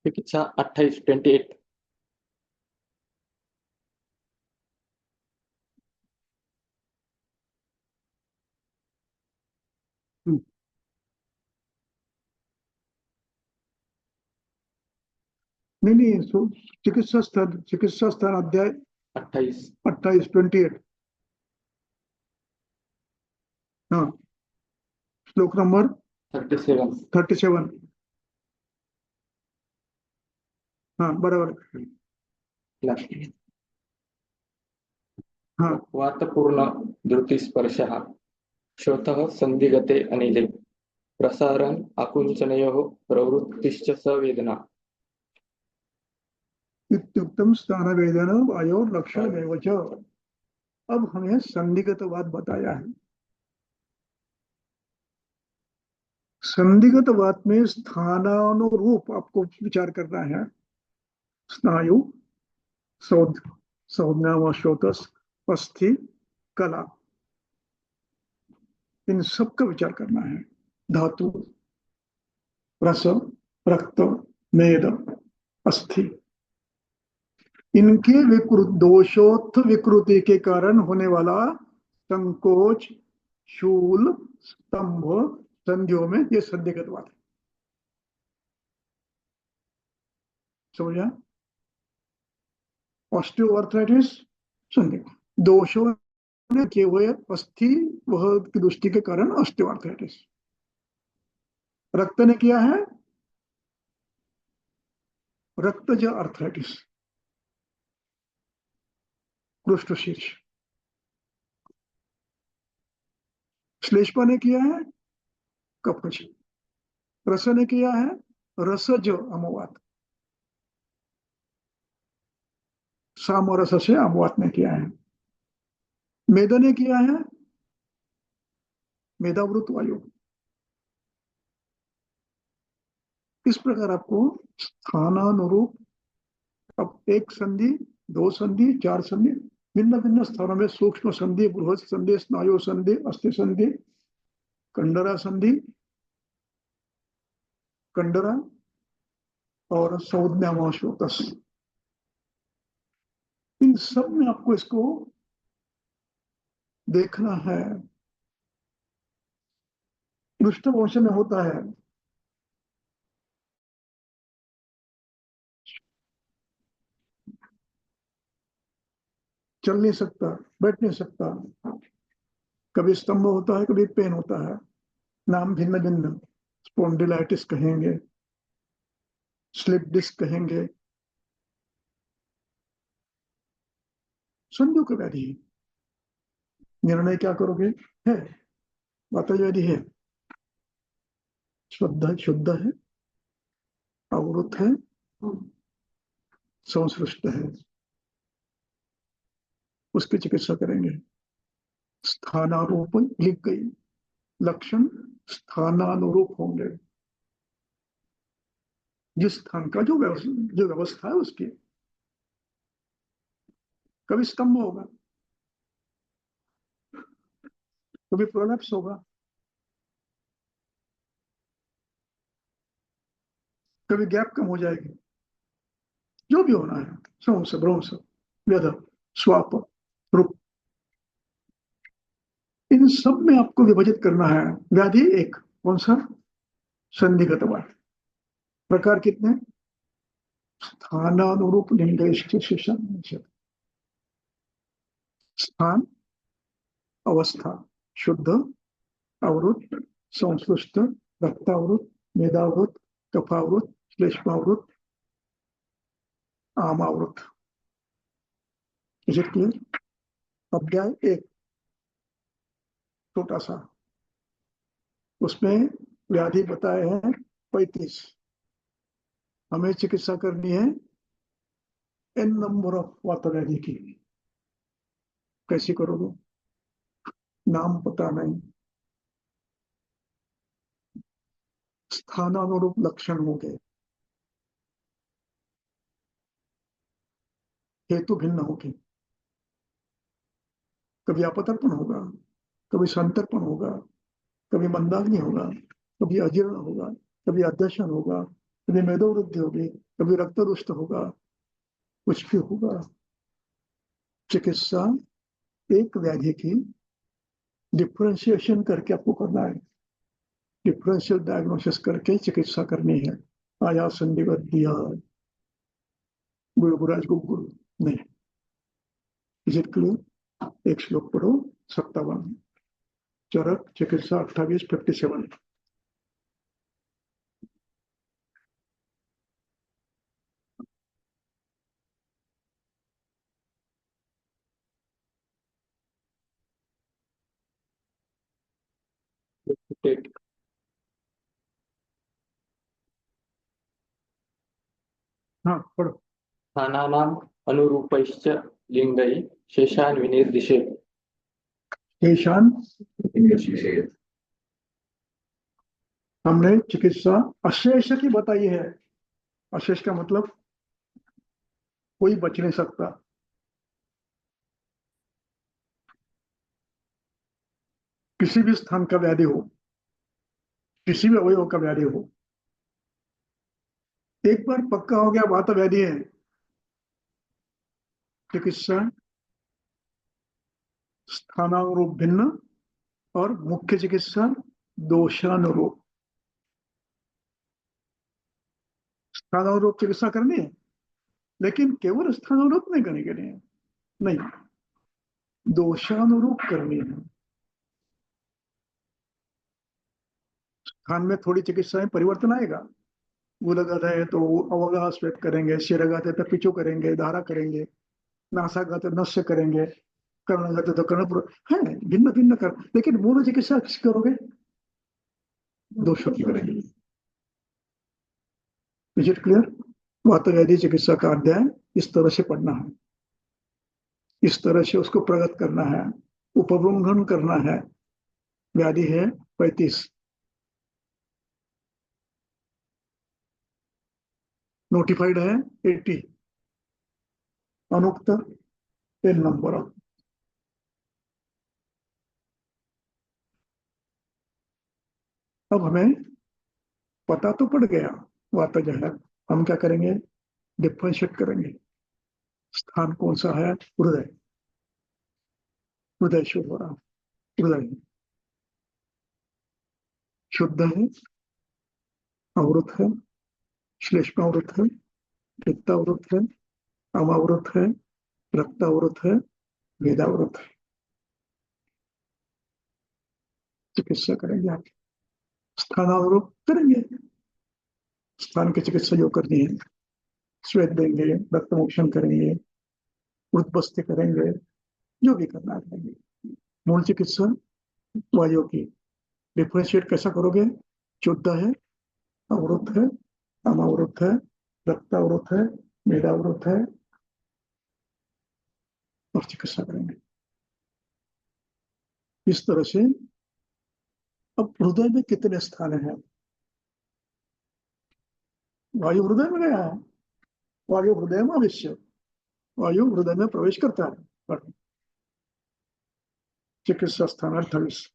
चिकित्सा 28 नहीं नहीं, चिकित्सा स्थान अध्याय 28 28 हाँ, श्लोक नंबर 37 हाँ बराबर। हाँ वातपूर्ण धृतिस्पर्शः श्रोतः संदिगते अनिले प्रसारन् आकुंचनयोः प्रवृत्तिश्च स वेदना। इत्युक्तम स्थान वेदना वायो लक्षण एव च। अब हमें संदिग्धवाद बताया है। संदिग्धवाद में स्थानानुरूप आपको विचार करना है। स्नायु, संज्ञा व श्रोतस अस्थि कला, इन सब का विचार करना है। धातु, रस, रक्त, मेद, अस्थि, इनके दोषोत्थ विकृति के कारण होने वाला संकोच, शूल, स्तंभ, संधियों में ये संधिगत बात है। समझा? ऑस्टियोआर्थराइटिस संधि, दोषों ने किए हुए अस्थि वह की दृष्टि के कारण ऑस्टियोआर्थराइटिस। रक्त ने किया है रक्तज आर्थराइटिस, पृष्ठशीर्ष। श्लेष्मा ने किया है कफज। रस ने किया है रसज अमवात। सामरस से अमवात ने किया है। मेद ने किया है मेधावृत वायु। इस प्रकार आपको स्थानानुरूप, अब एक संधि, दो संधि, चार संधि, भिन्न भिन्न स्थानों में सूक्ष्म संधि, बृहद संधि, स्नायु संधि, अस्थि संधि, कंडरा संधि, कंडरा और संज्ञावाश्वतस, इन सब में आपको इसको देखना है। पृष्ठवंश में होता है चल नहीं सकता, बैठ नहीं सकता, कभी स्तंभ होता है, कभी पेन होता है, नाम भिन्न भिन्न, स्पॉन्डिलाइटिस कहेंगे, स्लिप डिस्क कहेंगे, संधियों का व्याधि है। निर्णय क्या करोगे? है वाता व्याधि है, शुद्ध है, अवरुद्ध है, संसृष्ट है, उसकी चिकित्सा करेंगे। स्थानारूप लिख गई, लक्षण स्थानानुरूप होंगे, जिस स्थान का जो व्यवस्था है उसकी। कभी स्तंभ होगा, कभी प्रोलैप्स होगा, कभी गैप कम हो जाएगी, जो भी होना है, श्रंस, भ्रंश, व्यध, स्वाप, रूप, इन सब में आपको विभाजित करना है। व्याधि एक, कौन सा? संधिगत वात। प्रकार कितने? स्थानानुरूप लिंगेश्च शिशन। स्थान, अवस्था, शुद्ध, अवरुद्ध, संश्लिष्ट, रक्तावृत, मेदावृत, कफावृत, श्लेष्मावृत, आमावृत। Is it clear? अध्याय एक छोटा सा, उसमें व्याधि बताए हैं 35। हमें चिकित्सा करनी है n नंबर ऑफ वात व्याधि की। कैसी करोगे? नाम पता नहीं, स्थानानुरूप लक्षण होंगे, हेतु भिन्न होंगे। कभी अपतर्पण होगा, कभी संतर्पण होगा, कभी मंदाग्नि होगा, कभी अजीर्ण होगा, कभी अध्यशन होगा, कभी मेदोवृद्धि होगी, कभी रक्तदुष्ट होगा, कुछ भी होगा। चिकित्सा एक व्याधि की डिफरेंशिएशन करके आपको करना है, डिफरेंशियल डायग्नोसिस करके चिकित्सा करनी है। आया संदिग्ध दिया गुरुराज गुरु नहीं। Is it clear? एक श्लोक पढ़ो, 57 चरक चिकित्सा 2857। हाँ पढ़ो। स्थानानाम् अनुरूपैश्च लिङ्गैः शेषान् विनिर्दिशेत्। ईशान, विशेष हमने चिकित्सा अशेष की बताई है। अशेष का मतलब कोई बच नहीं सकता। किसी भी स्थान का व्याधि हो, किसी भी अवयव का व्याधि हो, एक बार पक्का हो गया वात व्याधि है, चिकित्सा स्थानानुरूप भिन्न और मुख्य चिकित्सा दोषानुरूप। स्थानानुरूप चिकित्सा करनी है, लेकिन केवल स्थानानुरूप नहीं करनी के लिए नहीं, दोषानुरूप करनी है। स्थान में थोड़ी चिकित्सा में परिवर्तन आएगा। गुलगत है तो अवगा श्वेत करेंगे, शिरगत है तो पिचु करेंगे, धारा करेंगे, नासागत है नस्य करेंगे, कर्णगत है तो कर्णपुर है, भिन्न भिन्न कर, लेकिन मूल चिकित्सा किस करोगे? दोषों की करेंगे। Is it clear? वातव्याधि चिकित्सा का अध्याय इस तरह से पढ़ना है, इस तरह से उसको प्रगत करना है, उपबृंहन करना है। व्याधि है 35, नोटिफाइड है 80, अनुक्त 10 नंबर। अब हमें पता तो पड़ गया वातज है, हम क्या करेंगे? डिफरेंशिएट करेंगे। स्थान कौन सा है? हृदय। हृदय शुद्ध हो रहा, हृदय शुद्ध है, अवृत है, श्लेष्मावृत है, पित्तावृत है, अमावृत है, रक्तावृत है, वेदावृत है। चिकित्सा करेंगे आप, स्थानावरोप करेंगे। स्थान की चिकित्सा जो करनी है, श्वेत देंगे, रक्त मोक्षण करेंगे, उद्बस्ती करेंगे, जो भी करना करेंगे। मूल चिकित्सा वायु की। डिफरेंशिएट कैसा करोगे? शुद्ध है, अवरुद्ध है, अनावृत है, रक्तावृत है, मेदावृत है, और चिकित्सा करेंगे इस तरह से। अब हृदय में कितने स्थान हैं? वायु हृदय में गया है, वायु हृदय में अवश्य, वायु हृदय में प्रवेश करता है। पर चिकित्सा स्थान 28।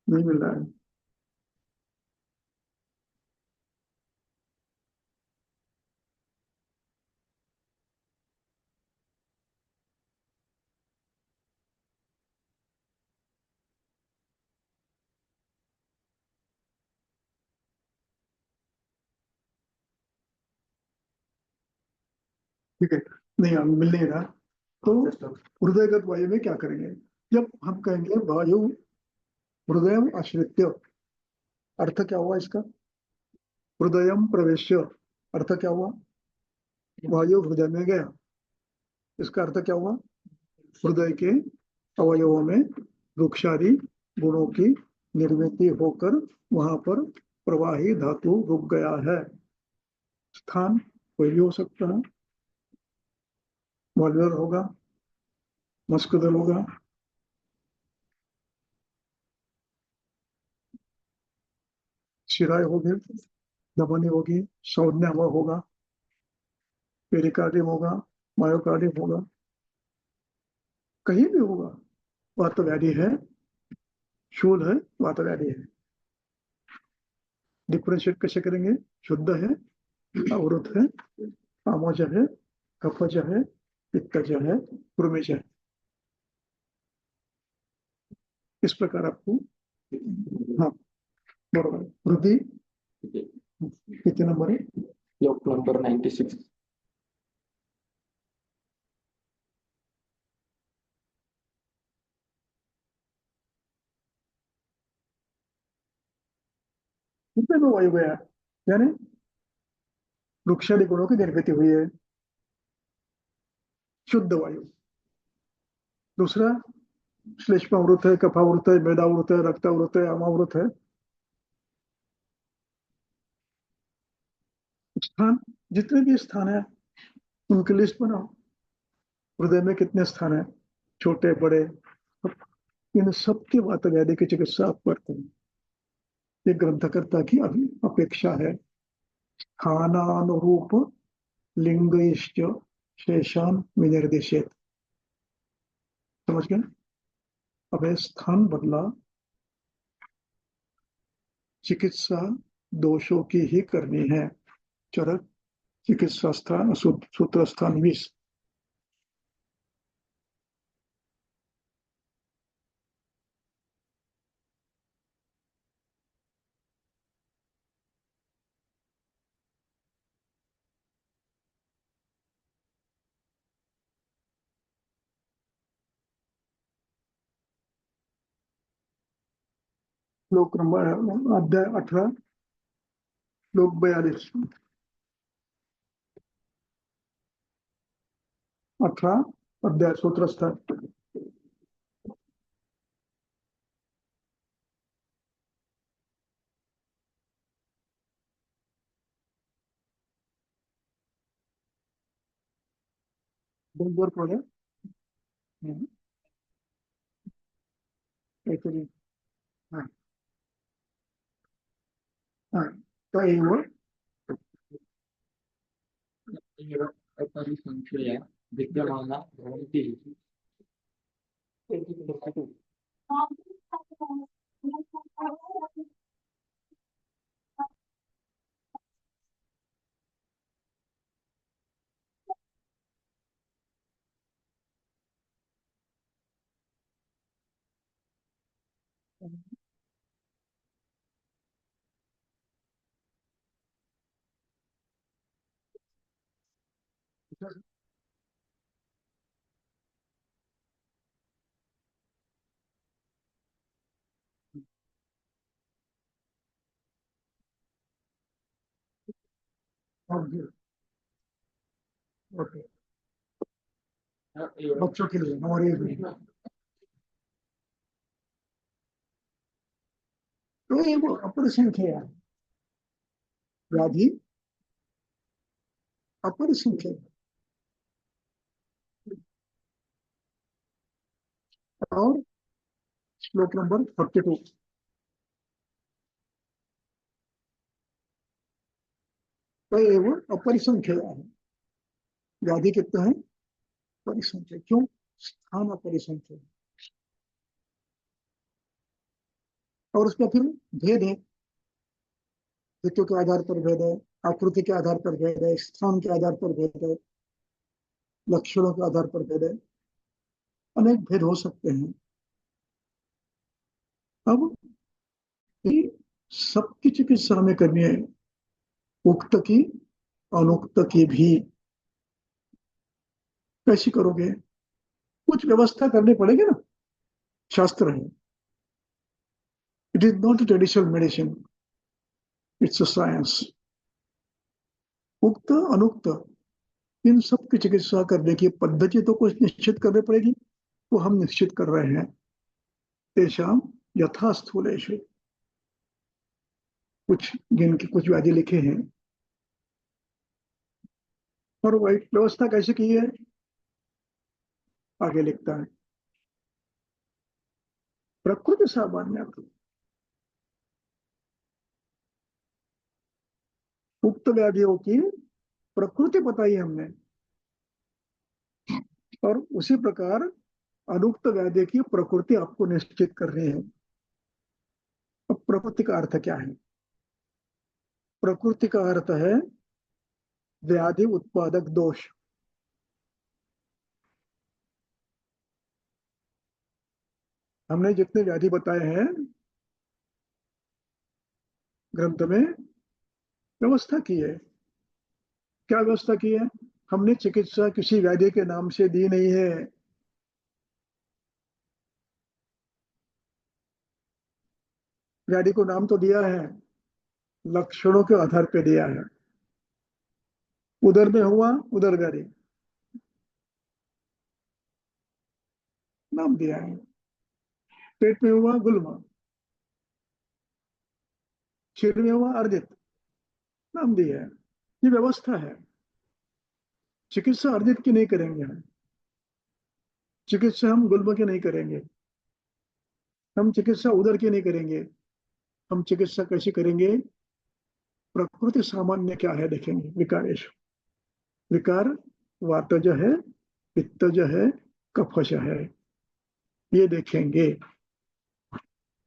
नहीं मिल रहा है। ठीक है, नहीं हम मिल नहीं रहा। तो हृदयगत वायु में क्या करेंगे? जब हम कहेंगे वायु हृदय आश्रित्य, अर्थ क्या हुआ इसका? हृदय प्रवेश, अर्थ क्या हुआ? वायु हृदय में गया, इसका अर्थ क्या हुआ? हृदय के अवयवों में वृक्षादि गुणों की निर्मित होकर वहां पर प्रवाही धातु रुक गया है। स्थान कोई भी हो सकता है, वॉल्वर होगा, मस्कुलर होगा, शिराय होगी, धमनी होगी, संज्ञा होगा, पेरिकार्डियम होगा, मायोकार्डियम होगा, कहीं भी होगा, वात व्याधि है, शूल है, वात व्याधि है। डिफ्रेंशिएट कैसे करेंगे? शुद्ध है, अवरुद्ध है, आमोज है, कफज है, पित्तज है, कृमिज है। इस प्रकार आपको, हाँ बरोबर। वृद्धि कितने नंबर है? श्लोक नंबर 96. कितने में वायु गया? यानी वृक्षादि गुणों की निर्मिति हुई है, शुद्ध वायु। दूसरा श्लेष्मावृत है, कफावृत है, मेदावृत है, रक्तावृत है, आमावृत है। स्थान, जितने भी स्थान है उनकी लिस्ट बनाओ। हृदय में कितने स्थान है, छोटे बड़े, इन सबके वात व्याधि की चिकित्सा आप करते हैं। ये ग्रंथकर्ता की अपेक्षा है। स्थानानुरूप लिंगैश्च शेषान विनिर्देशित। समझ गए? अब ये स्थान बदला, चिकित्सा दोषों की ही करनी है। चरक चिकित्सा स्थान, सूत्र स्थान 20। श्लोक नंबर, अध्याय 18, श्लोक 42। 18 अध्याय सूत्र स्थान। बरोबर पडे काहीतरी, हा हा तैव अपरिसंख्यया विद्यमाना भवन्ति. ओके, बच्चों के लिए हमारे लिए। तो ये वो अपरिसंख्य व्याधि, अपरिसंख्य। और श्लोक नंबर 42, तो ये वो अपरिसंख्य है। व्याधि कितना है? परिसंख्य। क्यों? स्थान अपरिसंख्य है। और उसका फिर भेद है, ऋतु के आधार पर भेद है, आकृति के आधार पर भेद है, स्थान के आधार पर भेद है, लक्षणों के आधार पर भेद है, अनेक भेद हो सकते हैं। अब ये सबकी चिकित्सा हमें करनी है, उक्त की अनुक्त की भी। कैसी करोगे? कुछ व्यवस्था करनी पड़ेगी ना, शास्त्र है। It is not traditional medicine, it's a science. उक्त अनुक्त इन सब की चिकित्सा करने की पद्धति तो कुछ निश्चित करनी पड़ेगी, वो हम निश्चित कर रहे हैं। तेषाम यथास्थूलेषु, कुछ जिनकी कुछ व्याधि लिखे हैं। और वही व्यवस्था कैसे की है आगे लिखता है। प्रकृति सामान्य, उक्त व्याधियों की प्रकृति बताई हमने, और उसी प्रकार अनुक्त व्याधि की प्रकृति आपको निश्चित करनी है। अब प्रकृति का अर्थ क्या है? प्रकृति का अर्थ है व्याधि उत्पादक दोष। हमने जितने व्याधि बताए हैं ग्रंथ में, व्यवस्था की है। क्या व्यवस्था की है? हमने चिकित्सा किसी व्याधि के नाम से दी नहीं है। व्याधि को नाम तो दिया है, लक्षणों के आधार पर दिया है। उदर में हुआ उदर व्याधि, नाम दिया है। पेट में हुआ गुल्मा, सिर में हुआ अर्जित, नाम दिया है। ये व्यवस्था है। चिकित्सा अर्जित की नहीं करेंगे हम, चिकित्सा हम गुल्म की नहीं करेंगे, हम चिकित्सा उदर की नहीं करेंगे। हम चिकित्सा कैसी करेंगे? प्रकृति सामान्य क्या है देखेंगे। विकारेश, विकार वातज है, पित्तज है, कफज है, ये देखेंगे।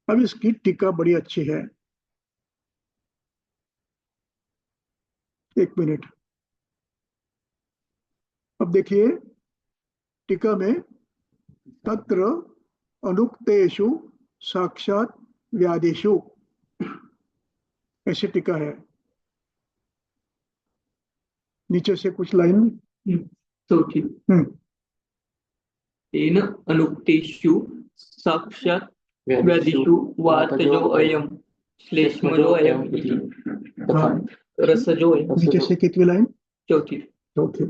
अब इसकी टीका बड़ी अच्छी है, एक मिनट। अब देखिए टीका में तत्र अनुक्तेषु साक्षात व्याधिषु, ऐसी टीका है। नीचे से कुछ लाइन। चौथी, तेन अनुक्तेषु साक्षात् व्याधिषु वातजो अयम श्लेष्मजो अयम इति हाँ, रसजो अयम। नीचे से कितनी लाइन? चौथी, चौथी।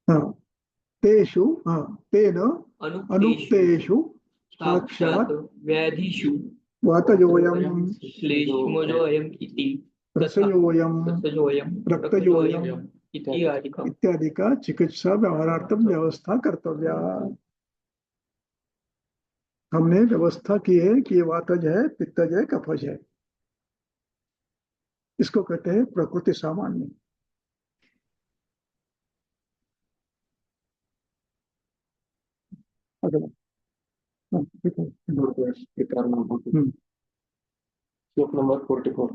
हाँ, तेषु, हाँ, तेन अनुक्तेषु अनुक्तेषु साक्षात् साक्षात् व्याधिषु वातजोयम श्लेष्मजो अयम इति रसयोयम रसजोऽयं रक्तजोयम इत्यादिकम्। इत्यादि का चिकित्सा व्यवहारार्थम व्यवस्था कर्तव्या। हमने व्यवस्था की है कि ये वातज है, पित्तज है, कफज है। इसको कहते हैं प्रकृति सामान्य। अगला, हाँ, ठीक है। विकार नाम श्लोक नंबर 44।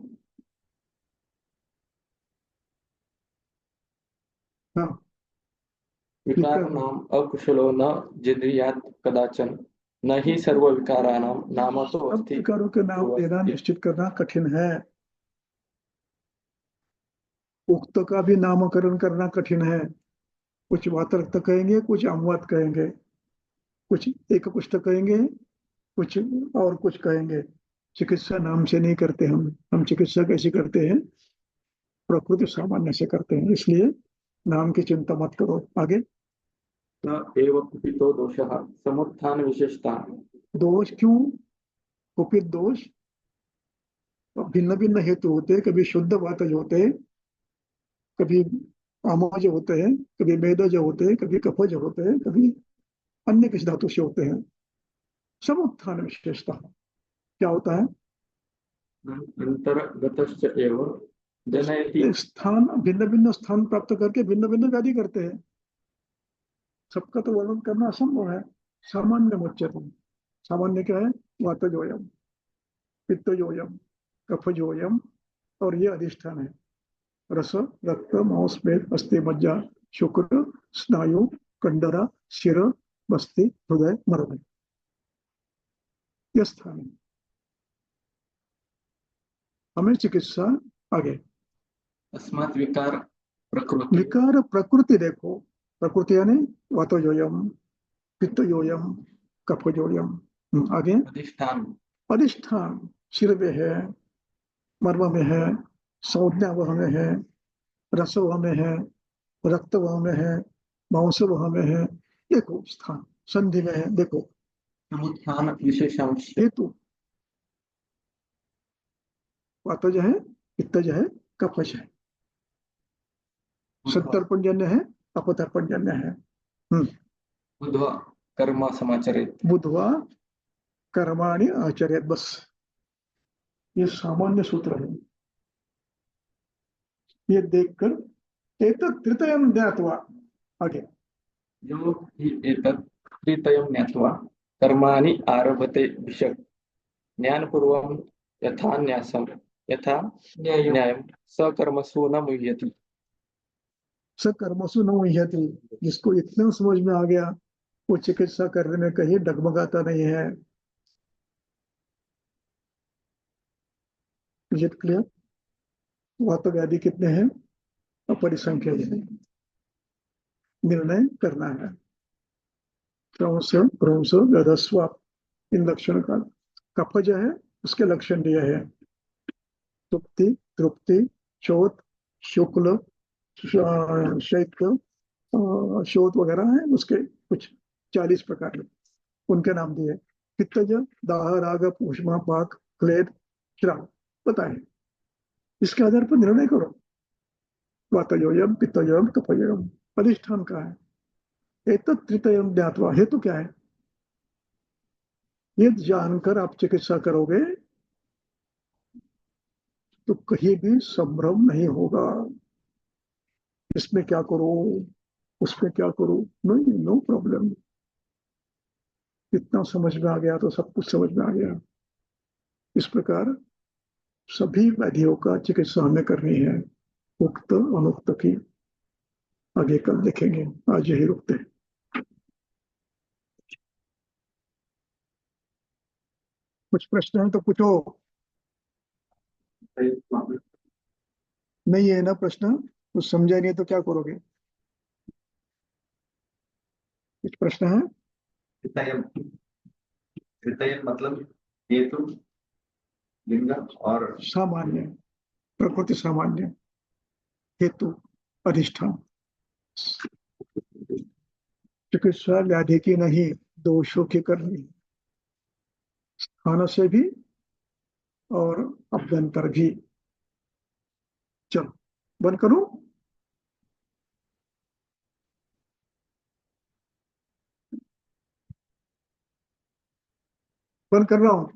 हाँ, विकार नाम अकुशलो न जिद्रियात् कदाचन, न ही सर्व विकारानां नामतो अब अस्ति। विकारों के नाम देना निश्चित करना कठिन है। उक्त का भी नामकरण करना कठिन है। कुछ वातरक्त कहेंगे, कुछ अमवात कहेंगे, कुछ एक कुष्ठ कहेंगे, कुछ और कुछ कहेंगे। चिकित्सा नाम से नहीं करते हम चिकित्सा कैसे करते हैं? प्रकृति सामान्य से करते हैं। इसलिए नाम की चिंता मत करो। आगे, न एव कुपितो दोषः समुत्थान विशेषता। दोष क्यों? कुपित दोष भिन्न भिन्न हेतु होते हैं। कभी शुद्ध वातज होते हैं, कभी आमज होते हैं, कभी मेदज होते हैं, कभी कफज होते हैं, कभी अन्य किसी धातु से होते हैं। समुत्थान विशेषता क्या होता है? अंतर्गतश्च एव जनयति। स्थान, भिन्न भिन्न स्थान प्राप्त करके भिन्न भिन्न व्याधि करते हैं। सबका तो वर्णन करना असंभव है। सामान्य मुच्यते। सामान्य क्या है? वातजोयम, पित्तजोयम, कफजोयम, और ये अधिष्ठान है। रस, रक्त, मांस, मेद, अस्थि, मज्जा, शुक्र, स्नायु, कंडरा, शिर, बस्ति, हृदय, मर्द, यह स्थान है। हमें चिकित्सा आगे। अस्मात् विकार प्रकृति। विकार प्रकृति देखो। प्रकृति यानी वातजोयम, पित्तजोयम, कफजोयम। आगे, अधिष्ठान। अधिष्ठान शिर में है, मर्म में है, संज्ञा वह में है, रस वह में है, रक्त वह में है, मांस वह में है। देखो स्थान संधि में है। देखो समुत्थान विशेषांश। हेतु वातज है, पित्तज है, कफज है। सत्तर्पणजन्य है, अपतर्पणजन्य है। बुधवा कर्म समाचरेत्। बुधवा कर्माणि आचरेत्। बस ये सामान्य सूत्र है। ये देखकर एतत् तृतीयं ज्ञात्वा आगे यो हि एतत् त्रितयं ज्ञात्वा कर्माणि आरभते भिषक् ज्ञानपूर्वं यथा न्यासं यथा न्यायं सकर्मसु न मुह्यति। सकर्मसु न मुह्यति, जिसको इतना समझ में आ गया वो चिकित्सा करने में कहीं डगमगाता नहीं है। Is it clear? वात व्याधि कितने हैं? अपरिसंख्य है। निर्णय करना है। क्रमश व्यधस्व इन लक्षण का कफ जो है उसके लक्षण दिए है। तृप्ति, तृप्ति, शोथ, शुक्ल, शैत्य, शोथ वगैरह है, उसके कुछ 40 प्रकार हैं, उनके नाम दिए। पित्तज, दाह, राग, ऊष्मा, पाक, क्लेद, श्राव बताए। इसके आधार पर निर्णय करो। वातयोयम, पित्तयोयम, कफयोयम। अधिष्ठान का है। एतत् तृतीयम ज्ञात्वा, हेतु क्या है? ये जानकर आप चिकित्सा करोगे तो कहीं भी संभ्रम नहीं होगा। इसमें क्या करो, उसमें क्या करो, नहीं, नो प्रॉब्लम। इतना समझ में आ गया तो सब कुछ समझ में आ गया। इस प्रकार सभी व्याधियों का चिकित्सा हमें करनी है, उक्त अनुक्त की आगे कल देखेंगे। आज यही रुकते हैं। कुछ प्रश्न है तो पूछो। नहीं है ना प्रश्न? कुछ समझा नहीं तो क्या करोगे? कुछ प्रश्न है? तृतीयम, तृतीयम मतलब हेतु, लिंग और सामान्य, प्रकृति सामान्य, हेतु, अधिष्ठान। चिकित्सा व्याधि की नहीं, दोषों की करनी, खाना से भी और अभ्यंतर भी। चलो बंद करूं? बंद कर रहा हूं।